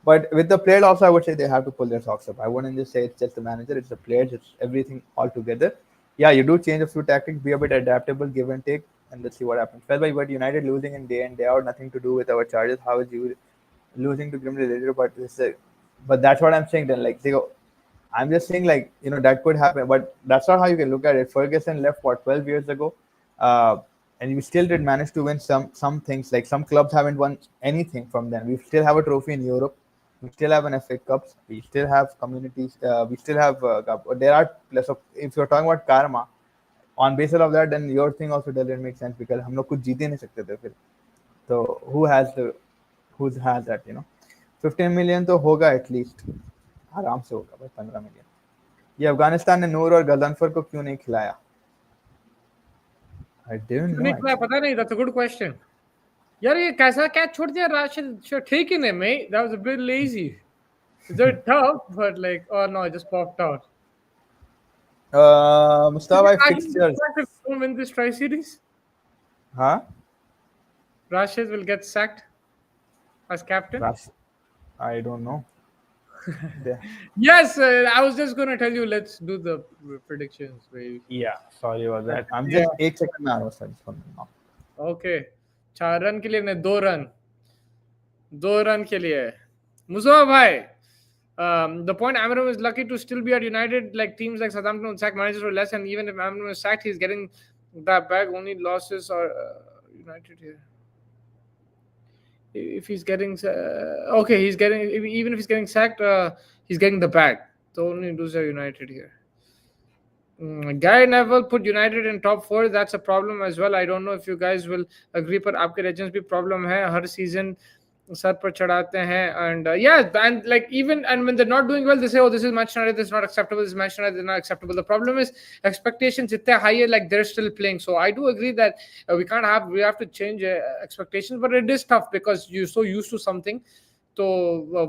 But with the players also, I would say they have to pull their socks up. I wouldn't just say it's just the manager, it's the players, it's everything all together. Yeah, you do change a few tactics, be a bit adaptable, give and take, and let's see what happens. Felt by but United losing in day out, nothing to do with our charges. How is you losing to Grimsby later? But that's what I'm saying. Then like they go, I'm just saying like that could happen, but that's not how you can look at it. Ferguson left what 12 years ago, and we still did manage to win some things. Like some clubs haven't won anything from them. We still have a trophy in Europe. We still have an FA Cups. We still have communities. We still have cup. There are plus of if you're talking about karma, on basis of that, then your thing also doesn't make sense because हम लोग कुछ जीत ही नहीं सकते थे फिर. So who has that, 15 million तो होगा at least, आराम से होगा भाई 15 मिलियन. ये अफगानिस्तान ने नूर और गदनफर को क्यों नहीं खिलाया? I didn't know निकला actually. पता नहीं. That's a good question. यार ये कैसा कैच छोड़ दिया Rashid? Should taken it, mate. That was a bit lazy. It's a bit tough, but like, oh no, it just popped out. Mustafa Rashid, fixtures. if we don't win this try series, Huh? Rashid will get sacked as captain. I don't know. Yes, I was just gonna tell you. Let's do the predictions, baby. Yeah, sorry about that. I'm Yeah. just 8 seconds में आ रहा हूँ sir now. Okay. 4 run के लिए नहीं, 2 run. 2 run के लिए. Musa bhai. The point Amram is lucky to still be at United. Like teams like Southampton would sack managers or less, and even if Amram is sacked, he's getting that back. Only losses are United here. If he's getting okay, he's getting, even if he's getting sacked, he's getting the bag. The only loser United here. Gary Neville put United in top 4. That's a problem as well. I don't know if you guys will agree, but आपके legends भी problem है. हर season sir पर चढ़ाते हैं, and yeah, and like even and when they're not doing well, they say, oh, this is Manchester United, this is not acceptable, this is Manchester United, this is not acceptable. The problem is expectations इतने higher, like they're still playing. So I do agree that we have to change expectations, but it is tough because you're so used to something. तो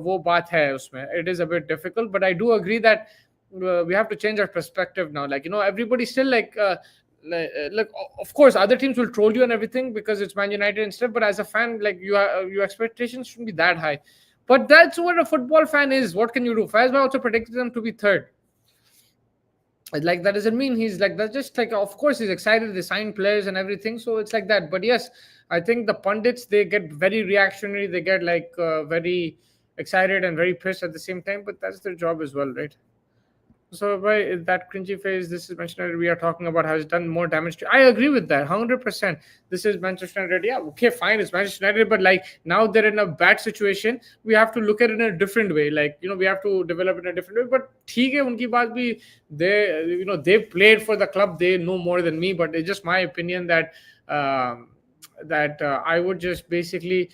वो बात है उसमें. It is a bit difficult, but I do agree that we have to change our perspective now. Like, everybody's still like of course other teams will troll you and everything because it's Man United and stuff, but as a fan, like your expectations shouldn't be that high. But that's what a football fan is. What can you do? Fazba also predicted them to be third. Like that doesn't mean he's like, that's just like, of course he's excited, they sign players and everything, so it's like that. But yes, I think the pundits, they get very reactionary, they get like very excited and very pissed at the same time, but that's their job as well, right? So by that cringy phase, this is Manchester United we are talking about has done more damage to. I agree with that 100%. This is Manchester United. Yeah, okay, fine, it's Manchester United, but like now they're in a bad situation. We have to look at it in a different way. Like, we have to develop in a different way. But ठीक है, उनकी बात भी, they've played for the club. They know more than me, but it's just my opinion that I would just basically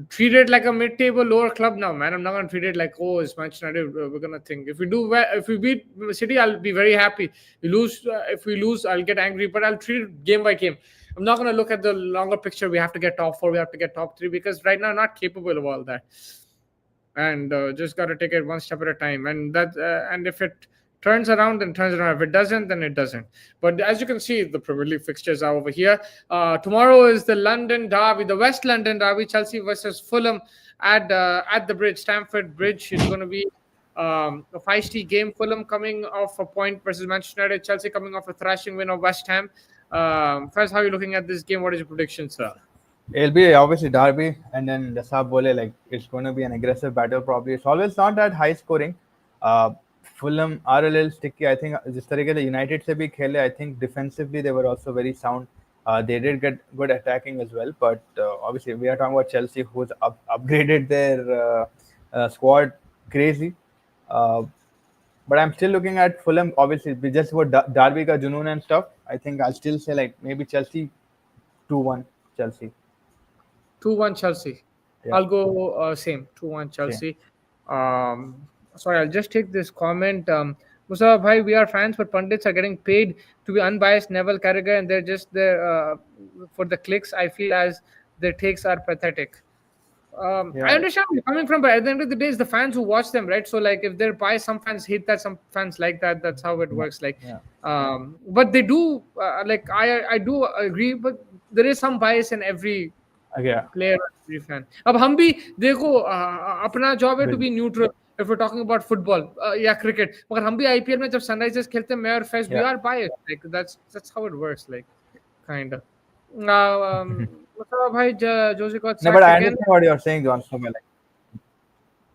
treat it like a mid-table lower club now, man. I'm not gonna treat it like, oh, it's Manchester United. We're gonna think if we do well, if we beat City, I'll be very happy. If we lose, I'll get angry. But I'll treat it game by game. I'm not gonna look at the longer picture. We have to get top 4. We have to get top 3 because right now I'm not capable of all that. And just gotta take it one step at a time. And and if it turns around, then turns around. If it doesn't, then it doesn't. But as you can see, the Premier League fixtures are over here. Tomorrow is the London derby, the West London derby, Chelsea versus Fulham at the Bridge, Stamford Bridge. It's going to be a feisty game. Fulham coming off a point versus Manchester United. Chelsea coming off a thrashing win of West Ham. First, how are you looking at this game? What is your prediction, sir? It'll be obviously derby, and then the sub bole, like it's going to be an aggressive battle. Probably it's always not that high scoring. Fulham are a little sticky. I think जिस तरीके से United से भी खेले, I think defensively they were also very sound. They did get good attacking as well, but obviously we are talking about Chelsea, who's upgraded their squad crazy. But I'm still looking at Fulham. Obviously, just what Derby ka junoon and stuff. I think I'll still say like maybe Chelsea 2-1 Chelsea. 2-1 Chelsea. Yeah. I'll go same 2-1 Chelsea. Sorry, I'll just take this comment. Musa bhai, we are fans, but pundits are getting paid to be unbiased Neville Carragher, and they're just there for the clicks. I feel as their takes are pathetic. I understand where you're coming from, but at the end of the day, it's the fans who watch them, right? So, like, if they're biased, some fans hate that, some fans like that. That's how it works. Like, but they do, like, I do agree, but there is some bias in every player, every fan. अब हम भी देखो अपना job है to be neutral. If we're talking about football या cricket, मगर हम भी IPL में जब Sunrisers खेलते हैं, मैं और Faiz, we are biased. Like that's how it works, like kind of. Now, bhai, Jose got sacked no, but I again. understand what you're saying, John. So, like,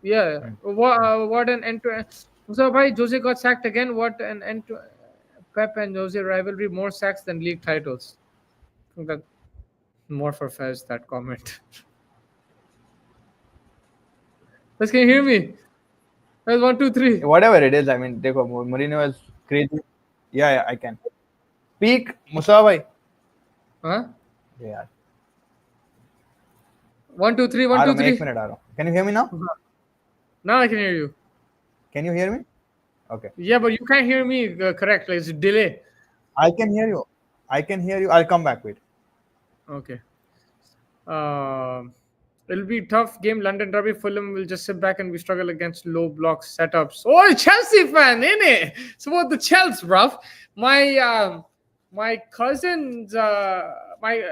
yeah, what an end to end. So, bhai, Jose got sacked again. What an end to Pep and Jose rivalry, more sacks than league titles. I think that more for Faiz, that comment. Let's can you hear me? That's 1, 2, 3. Whatever it is, I mean, देखो Mourinho is crazy. Yeah, I can. Peak Musa bhai. Huh? Yeah, 1, 2, 3, uh one, रहा two, हूँ मैं, एक three. Minute आ रहा हूँ. Can you hear me now? Now I can hear you. Can you hear me? Okay. Yeah, but you can't hear me correct. Like it's a delay. I can hear you. I can hear you. I'll come back. Wait. Okay. Um, it'll be a tough game. London Derby. Fulham will just sit back and we struggle against low block setups. Oh, Chelsea fan, innit? So what the Chelsea, bruv? My my cousin's my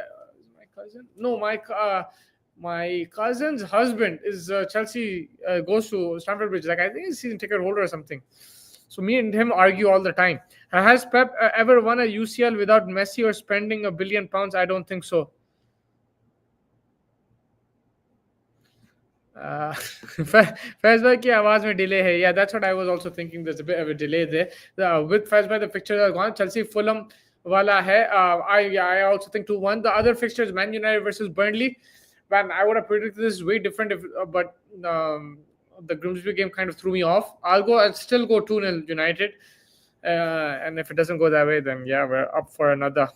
cousin. No, my cousin's husband is Chelsea. Goes to Stamford Bridge. Like I think he's season ticket holder or something. So me and him argue all the time. Has Pep ever won a UCL without Messi or spending £1 billion? I don't think so. Faiz की आवाज में delay है. Yeah, that's what I was also thinking. There's a bit of a delay there. With Faiz the fixtures are gone. Chelsea Fulham wala hai. I also think 2-1. The other fixtures, Man United versus Burnley. Man, I would have predicted this way different if, but the Grimsby game kind of threw me off. I'll still go 2-0 United. And if it doesn't go that way, then yeah, we're up for another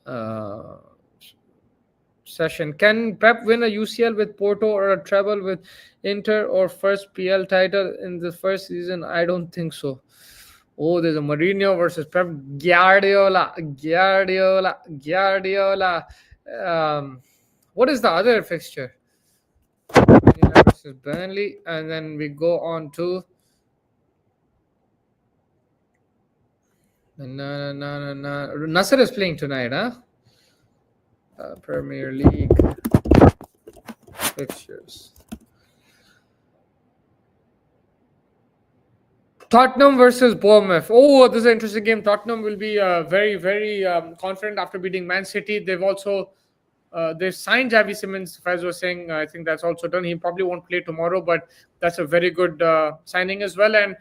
uh, session. Can Pep win a UCL with Porto or a treble with Inter or first PL title in the first season? I don't think so. Oh, there's a Mourinho versus Pep. Guardiola. What is the other fixture? United versus Burnley, and then we go on to Nasser is playing tonight, huh? Premier League fixtures. Tottenham versus Bournemouth. Oh, this is an interesting game. Tottenham will be very, very confident after beating Man City. They've also they've signed Javi Simmons. Faz was saying, I think that's also done. He probably won't play tomorrow, but that's a very good signing as well. And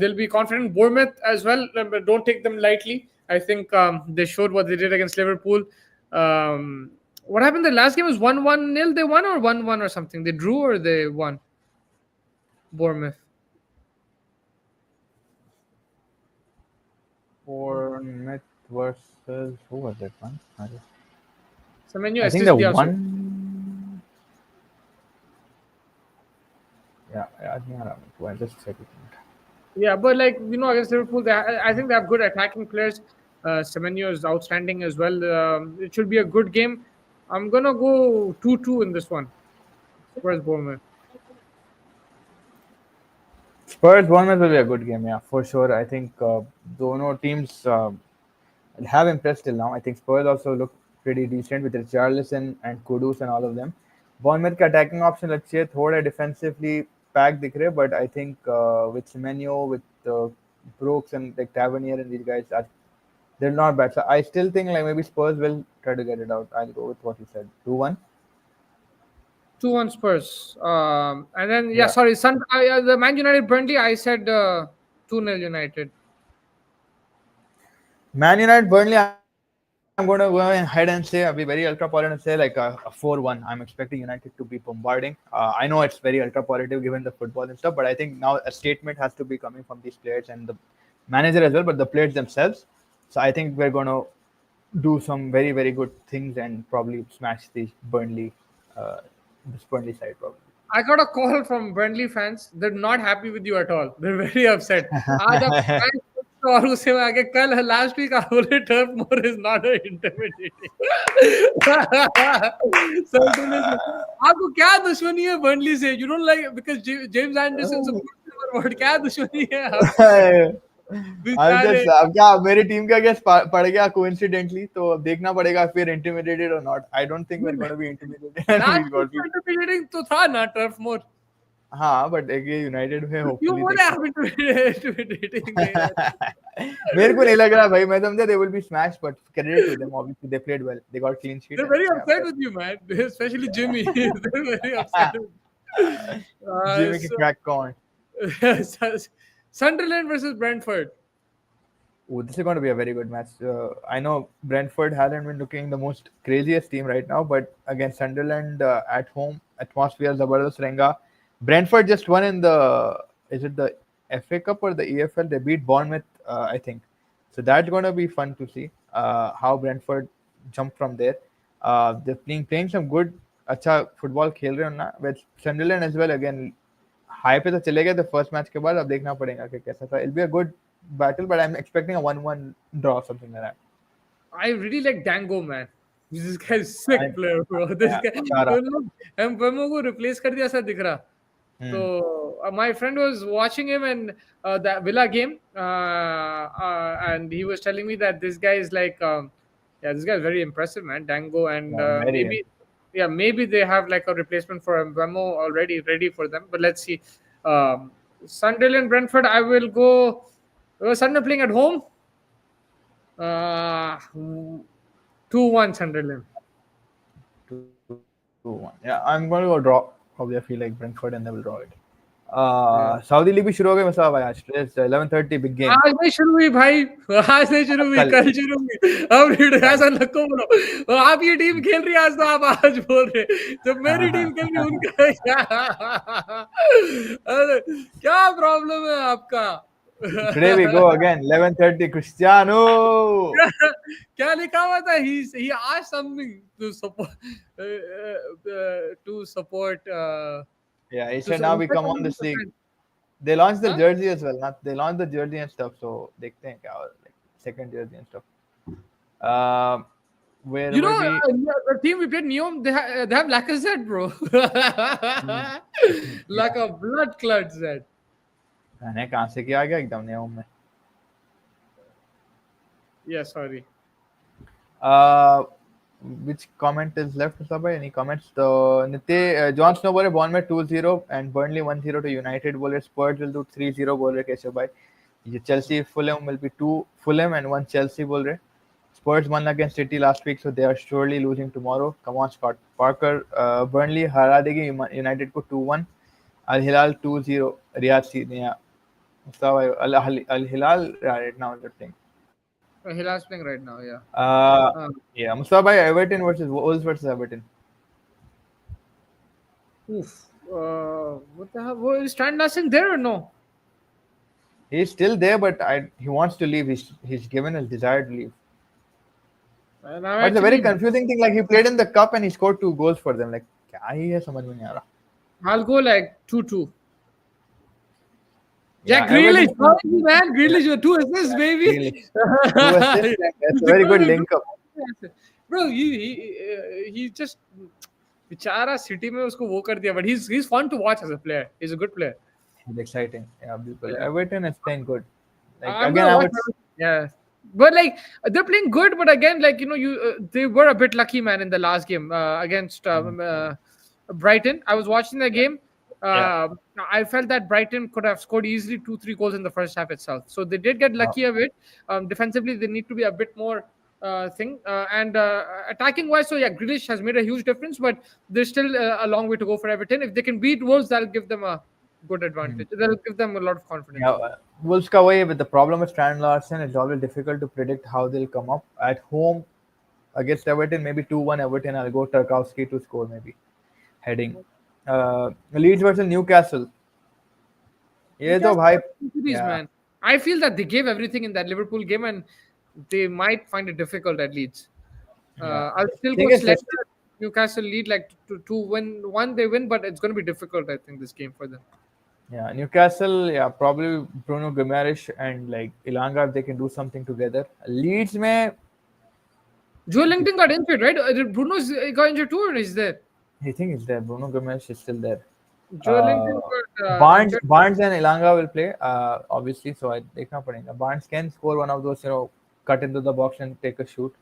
they'll be confident. Bournemouth as well. But don't take them lightly. I think they showed what they did against Liverpool. What happened? The last game was 1-1 nil. They won or 1-1 or something. They drew or they won. Bournemouth. Bournemouth versus who was that one? Semenyo I think assist the diya. one. Yeah, I think I'll just check it. Yeah, but like against Liverpool, I think they have good attacking players. Semenyo is outstanding as well. It should be a good game. I'm gonna go 2-2 in this one. Spurs Bournemouth. Spurs Bournemouth will be a good game, yeah, for sure. I think dono teams have impressed till now. I think Spurs also look pretty decent with Richarlison and Kudus and all of them. Bournemouth का attacking option अच्छी है, थोड़ा defensively packed दिख रहे, but I think with Semenyo, with Brooks and like Tavernier and these guys, they're not bad. So I still think like maybe Spurs will try to get it out. I'll go with what you said, 2-1. 2-1 Spurs. And then Yeah. sorry, the Man United Burnley. I said 2-0 United. Man United Burnley, I'm going to go ahead and say, I'll be very ultra polar and say like a 4-1. I'm expecting United to be bombarding. I know it's very ultra positive given the football and stuff, but I think now a statement has to be coming from these players and the manager as well, but the players themselves. So I think we're going to do some very, very good things and probably smash this Burnley side probably. I got a call from Burnley fans. They're not happy with you at all. They're very upset. आज आप fans और उसे आगे कल last week I बोले turf more is not a intimidating. So आपको क्या दुश्मनी है Burnley से? You don't like because James Anderson's a good क्या दुश्मनी है? अब क्या मेरी टीम का गेस पड़ गया coincidentally, तो अब देखना पड़ेगा फिर intimidated or not. I don't think we're going to be intimidated. Intimidating तो था ना turf more. हाँ, but एक ये यूनाइटेड में क्यों होपफुली बोले आप intimidating? मेरे को नहीं लग रहा भाई, मैं समझा they will be smashed, but credit to them, obviously they played well, they got clean sheet. They're very upset with you, man. Especially Jimmy. They're very upset. Jimmy can crack on. Sunderland versus Brentford. Oh, this is going to be a very good match. I know Brentford hasn't been looking the most craziest team right now, but against Sunderland at home, atmosphere Zabardast Renga. Brentford just won in the, is it the FA Cup or the EFL? They beat Bournemouth, I think. So that's going to be fun to see how Brentford jump from there. They're playing some good, अच्छा football खेल रहे हो ना with Sunderland as well again high पे तो चले गए थे फर्स्ट मैच के बाद अब देखना पड़ेगा कि कैसा था it be a good battle, but I'm expecting a 1-1 draw, something like that. I really like Dango, man. This guy's sick I, player, bro. This yeah, guy, Chara. तो लोग एम्बेमो को replace कर दिया ऐसा दिख रहा. So Hmm. my friend was watching him in that Villa game, and he was telling me that this guy is like, yeah, this guy is very impressive, man. Dango, and Yeah, very. maybe, yeah, maybe they have like a replacement for Mbemo already ready for them. But let's see. Sunderland, Brentford. I will go. Sunderland playing at home. 2-1 Sunderland. 2-1. Yeah, I'm going to go draw. Probably I feel like Brentford and they will draw it. Yeah. Saudi League भी शुरू हो गई मसा भाई आज 11:30 big game आज नहीं शुरू हुई भाई. आज नहीं शुरू हुई, कल कल शुरू हुई. अब कल ऐसा नको बोलो. आप ये टीम खेल रही है आज, तो आप आज बोल रहे. जब हाँ मेरी हाँ टीम खेल रही है उनका क्या. अरे, क्या प्रॉब्लम है आपका. today we go again 11:30 Cristiano क्या लिखा हुआ था. He asked something to support, to support, yeah he to said now we come on this league they launched the huh? jersey as well not they launched the jersey and stuff so देखते हैं क्या like second jersey and stuff where You know, were we the team we played Neom, they have Lacazette, bro. Hmm. Like a blood clot Z. मैंने कहाँ से किया गया एकदम नया में Yeah, sorry. uh which comment is left Mustafa? Any comments तो नित्य Jon Snow बोले Bournemouth 2-0 and Burnley 1-0 to United बोले Spurs will do 3-0 बोल रहे केशव भाई ये Chelsea Fulham will be 2 Fulham and 1 Chelsea बोल रहे Spurs won against City last week so they are surely losing tomorrow come on Scott Parker Burnley हरा देगी United को 2-1 Al Hilal 2-0 Riyadh Senior Mustafa Al Hilal right now they're playing Hilal's playing right now, yeah. Uh, yeah, Mustafa Everton versus Wolves versus Everton. oof. What the hell? Well, is Strand Larsen there or no? He's still there, but he wants to leave. He's given his desire to leave. And I'm But it's a very actually, confusing thing. Like he played in the cup and he scored 2 goals for them. Like, क्या ही है समझ में नहीं आ रहा. I'll go like 2-2. Yeah, Jack Grealish, Everton. sorry, man. Grealish with 2 assists, baby. Grealish. 2 assists. That's a very good link up. Bro, he just बेचारा city में उसको वो कर दिया. But he's fun to watch as a player. He's a good player. He's exciting. Yeah, people. Yeah. Everton is playing good. Like I'm again, gonna I watch would. Everton. Yeah. But like they're playing good, but again, like they were a bit lucky, man, in the last game against Brighton. I was watching the game. Yeah. I felt that Brighton could have scored easily 2-3 goals in the first half itself. So they did get lucky a bit. Defensively, they need to be a bit more and attacking wise. So yeah, Grealish has made a huge difference, but there's still a long way to go for Everton. If they can beat Wolves, that'll give them a good advantage. That'll give them a lot of confidence. Yeah, Wolves का वही with the problem with Strand Larsen, it's always difficult to predict how they'll come up. At home against Everton, maybe 2-1 Everton. I'll go Tarkowski to score maybe. Heading. Leeds versus Newcastle. ये तो भाई Series, man. I feel that they gave everything in that Liverpool game, and they might find it difficult at Leeds. I'll still go Leicester. Newcastle lead like to win one. They win, but it's going to be difficult. I think this game for them. Yeah, Newcastle. Yeah, probably Bruno Guimaraes and like Ilanga if they can do something together. Leeds में Joe Linton got injured, right? Bruno's got injured too, or is there? I think it's there. Bruno Guimaraes is still there. Joe Linton got Barnes and Ilanga will play obviously. So I देखना पड़ेगा. Barnes can score one of those cut into the box and take a shoot.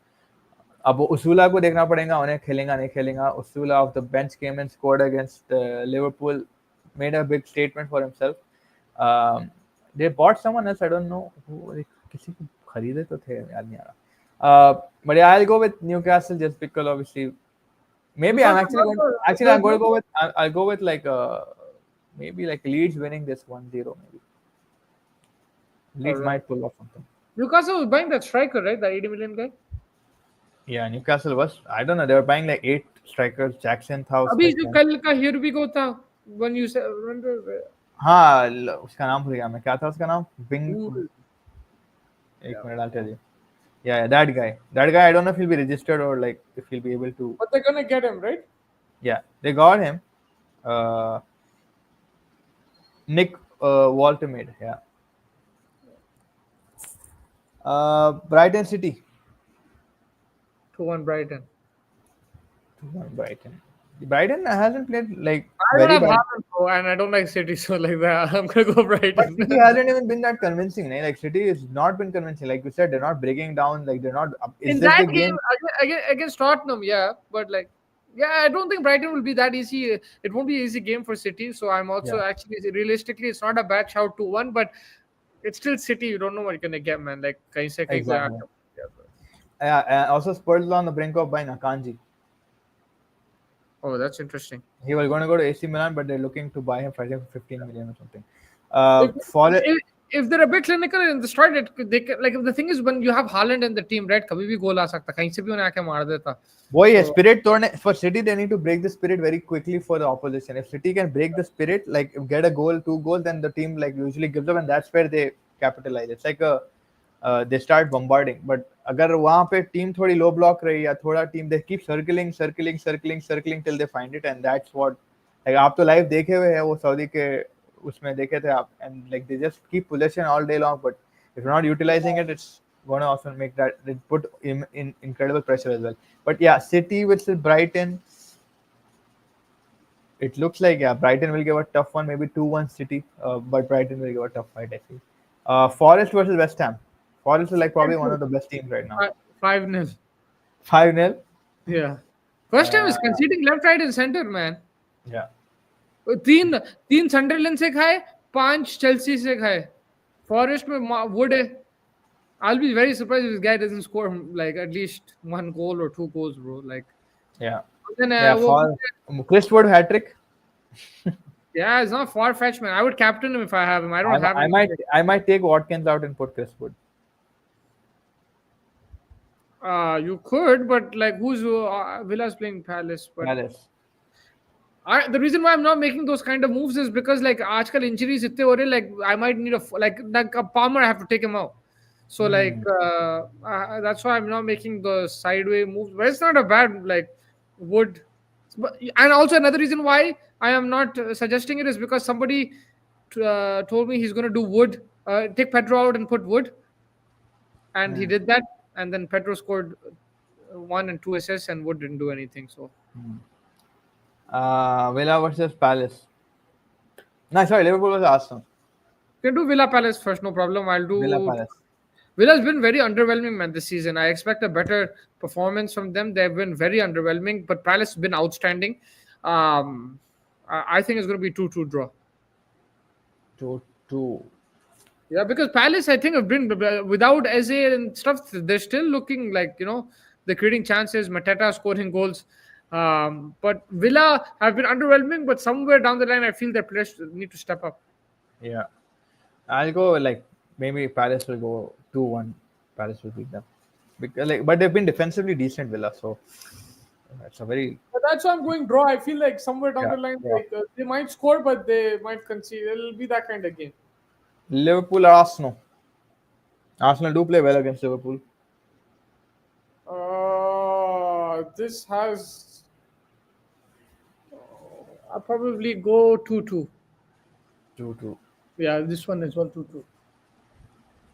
अब Usula को देखना पड़ेगा उन्हें खेलेगा नहीं खेलेगा. Usula of the bench came and scored against Liverpool, made a big statement for himself. They bought someone else. I don't know who. किसी को खरीदे तो थे याद नहीं आ रहा. But yeah, I'll go with Newcastle just because obviously. Maybe I'm going to I'll go with like maybe like Leeds winning this 1-0 maybe. Leeds might pull off something. Newcastle was buying that striker, right? The 80 million guy. Yeah, Newcastle was. I don't know. They were buying like 8 strikers. Jackson था अभी उसमें जो से. कल का here we go था when you said remember हाँ उसका नाम भूल गया मैं. क्या था उसका नाम? बिंग. Wood. एक Yeah. Minute I'll tell you. Yeah, that guy. That guy. I don't know if he'll be registered or like if he'll be able to. But they're gonna get him, right? Yeah, they got him. Uh, Nick Walter made. Yeah. Brighton City. 2-1 Brighton. 2-1 Brighton. Brighton hasn't played like I don't very have bad. Haaland, bro, and I don't like City, so like that, I'm gonna go But Brighton. City hasn't even been that convincing. Like City has not been convincing. Like you said, they're not breaking down. Like they're not. It's In just that the game game. against Tottenham, yeah, but like, yeah, I don't think Brighton will be that easy. It won't be an easy game for City. So I'm also Yeah, actually realistically, it's not a bad shout to one, but it's still City. You don't know what you're gonna get, man. Like, kahin se kahin pe exactly. aake- yeah, bro. Yeah, and also Spurs are on the brink of buying Akanji. Oh, that's interesting. He was going to go to AC Milan, but they're looking to buy him for I think 15 million or something. If, For it, if, if they're a bit clinical in the start, they can, like the thing is when you have Haaland in the team, right? कभी भी goal आ सकता, कहीं से भी उन्हें आके मार देता. boy, So spirit torn for City, they need to break the spirit very quickly for the opposition. If City can break the spirit, like get a goal, 2 goals, then the team like usually gives up, and that's where they capitalize. It's like a they start bombarding. But अगर वहाँ पे team थोड़ी low block रही या थोड़ा team they keep circling till they find it, and that's what like आप तो live देखे हुए हैं वो सऊदी के उसमें देखे थे आप, and like they just keep possession all day long, but if you're not utilizing it, it's gonna also make that it put in incredible pressure as well. But yeah, City versus Brighton, it looks like yeah, Brighton will give a tough one, maybe 2-1 City, but Brighton will give a tough fight, I feel. Forest versus West Ham. Forest is like probably one of the best teams right now. 5-0. 5-0. Yeah. First time Uh, is conceding left, right, and center, man. yeah. तीन तीन सनडरलैंड से खाए, 5 Chelsea से खाए. Forest में would है. I'll be very surprised if this guy doesn't score like at least 1 goal or 2 goals, bro. Like, Yeah. then Yeah. For Chris Wood hat trick. yeah, it's not far fetched, man. I would captain him if I have him. I don't have I him. might take Watkins out and put Chris Wood. You could, but like, who's Villa's playing Palace? But Palace. the reason why I'm not making those kind of moves is because like आजकल injuries इतने हो रहे, like I might need like a Palmer, I have to take him out. So like that's why I'm not making the sideway moves. But it's not a bad like Wood. And also another reason why I am not suggesting it is because somebody told me he's going to do Wood, take Pedro out and put Wood, and he did that, and then Pedro scored 1 and 2 assists, and Wood didn't do anything. So Villa versus Palace. No, sorry, Liverpool versus Arsenal. you can do Villa Palace first, no problem. I'll Villa do. Palace. Villa's been very underwhelming, man, this season. I expect a better performance from them. They've been very underwhelming, but Palace has been outstanding. I think it's going to be 2-2 draw. 2-2. Yeah, because Palace, I think, have been without Eze and stuff. They're still looking like they're creating chances. Mateta scoring goals, but Villa have been underwhelming. But somewhere down the line, I feel their players need to step up. Yeah. I'll go like maybe Palace will go 2-1. Palace will beat them. Because like, but they've been defensively decent, Villa. So that's a very But that's why I'm going draw. I feel like somewhere down yeah, the line, yeah. like, they might score, but they might concede. It'll be that kind of game. Liverpool or Arsenal. Arsenal do play well against Liverpool. This has. I'll probably go 2-2. 2-2. Yeah, this one is 1-2-2.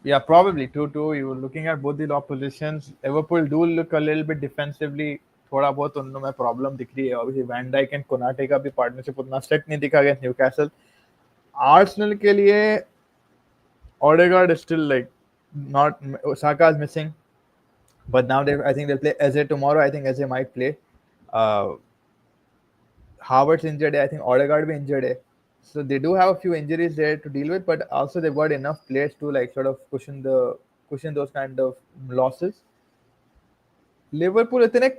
Yeah, probably 2-2. You were looking at both the oppositions. Liverpool do look a little bit defensively. थोड़ा बहुत उनमें problem दिख रही है. Obviously, Van Dijk and Konate का भी partnership उतना set नहीं दिखा against Newcastle. Arsenal के लिए Odegaard is still like not. Saka is missing, but now I think they'll play Eze tomorrow. I think Eze might play. Harvard's injured. I think Odegaard be injured. So they do have a few injuries there to deal with, but also they've got enough players to like sort of cushion those kind of losses. Liverpool इतने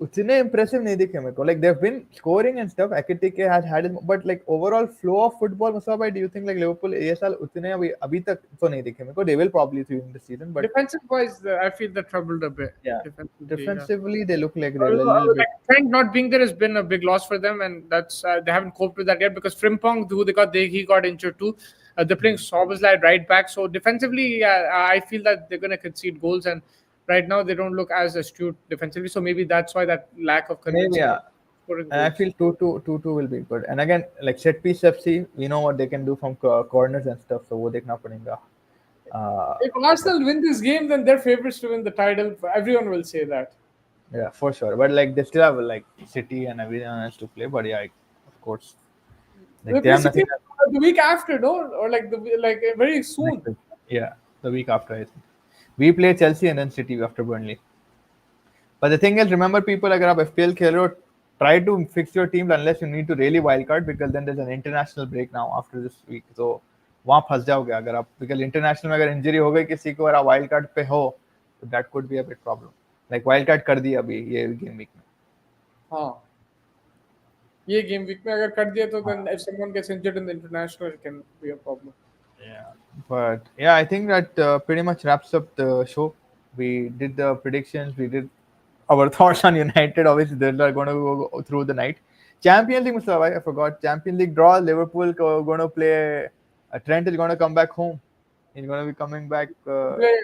उतने impressive नहीं दिखे मेरे को. Like they've been scoring and stuff. Ekitike has had it, but like overall flow of football, Mustafa, do you think like Liverpool ये साल उतने अभी तक तो नहीं दिखे मेरे को. They will probably during the season, but Defensive wise, I feel they're troubled a bit. yeah, Defensively, yeah. defensively they look like they're a little bit. Like Trent not being there has been a big loss for them, and that's they haven't coped with that yet because Frimpong, who he got injured too. They're playing Soboslai at right back, so defensively, I feel that they're going to concede goals, and right now they don't look as astute defensively. So maybe that's why that lack of Maybe convincing yeah. scoring And I goals. feel 2-2 will be good. And again, like set piece FC, we know what they can do from corners and stuff. So वो देखना पड़ेगा. If Arsenal win this game, then they're favorites to win the title. Everyone will say that. Yeah, for sure. But like they still have like City and everyone else to play. But yeah, of course, like they have Basically, nothing else the week after, no, or like very soon. next week. Yeah, the week after I think we play Chelsea and then City after Burnley. But the thing is, remember people, अगर आप FPL खेल रहे हो, try to fix your team unless you need to really wildcard because then there's an international break now after this week. So वहाँ फंस जाओगे अगर आप because international में अगर इंजरी हो गई किसी को और आप वाइल्ड कार्ड पे हो तो that could be a bit problem. Like wild card कर दिया अभी ये गेम वीक में. हाँ. ये गेम वीक में अगर कर दिया तो then if someone gets injured in the international, it can be a problem. Yeah, but yeah, I think that pretty much wraps up the show. We did the predictions. We did our thoughts on United. Obviously, they're going to go through the night. Champions League, Mustafa, I forgot. Champions League draw. Liverpool going to play. Trent is going to come back home. He's going to be coming back. Play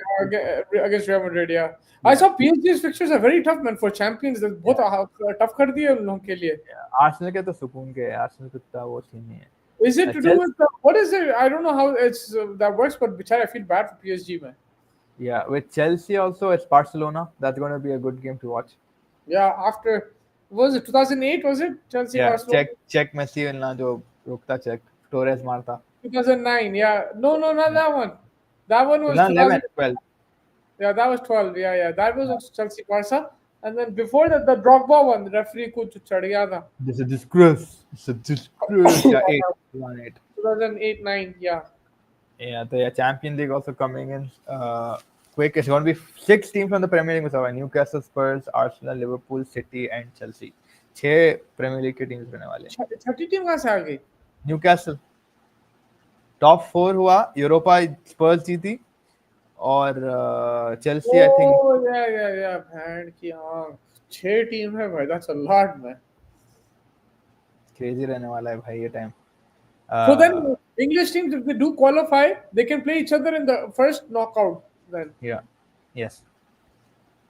against Real Madrid, yeah. I saw PSG's fixtures are very tough, man. For champions, बहुत tough कर दिए उन लोगों के लिए. Arsenal के तो सुकून के. Arsenal को इतना वो सीन नहीं है. Is it to do with what is it? I don't know how it's that works, but I feel bad for PSG, man. Yeah, with Chelsea also, it's Barcelona. That's going to be a good game to watch. Yeah, after was it 2008? Was it Chelsea Yeah, Barcelona? check Messi ना जो रुकता check Torres मारता. 2009, yeah. No, not that one. That one was 11, 2000. 12. Yeah, that was 12. Yeah. That was Chelsea Barca. And then before that, the Drogba one, the referee कुछ चढ़ गया था. This is a disgrace. It's a disgrace. Yeah, 8. 2008, 9, yeah. Yeah, the Champions League also coming in quick. It's going to be 6 teams from the Premier League. So Newcastle, Spurs, Arsenal, Liverpool, City, and Chelsea. 6 Premier League के teams रहने वाले. 30 team कहाँ से आ गई? Newcastle. Top 4 हुआ. Europa Spurs जीती. और Chelsea, I think. Oh, yeah. Band की हाँ. 6 टीम है भाई. That's a lot, man. Crazy रहने वाला है भाई ये time. So then, English teams, if they do qualify, they can play each other in the first knockout. Then. Yeah. Yes.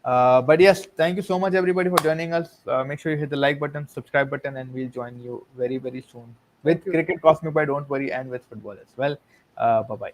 But yes, thank you so much everybody for joining us. Make sure you hit the like button, subscribe button, and we'll join you very, very soon with Cricket Cosmic by Don't Worry and with football as well. Bye bye.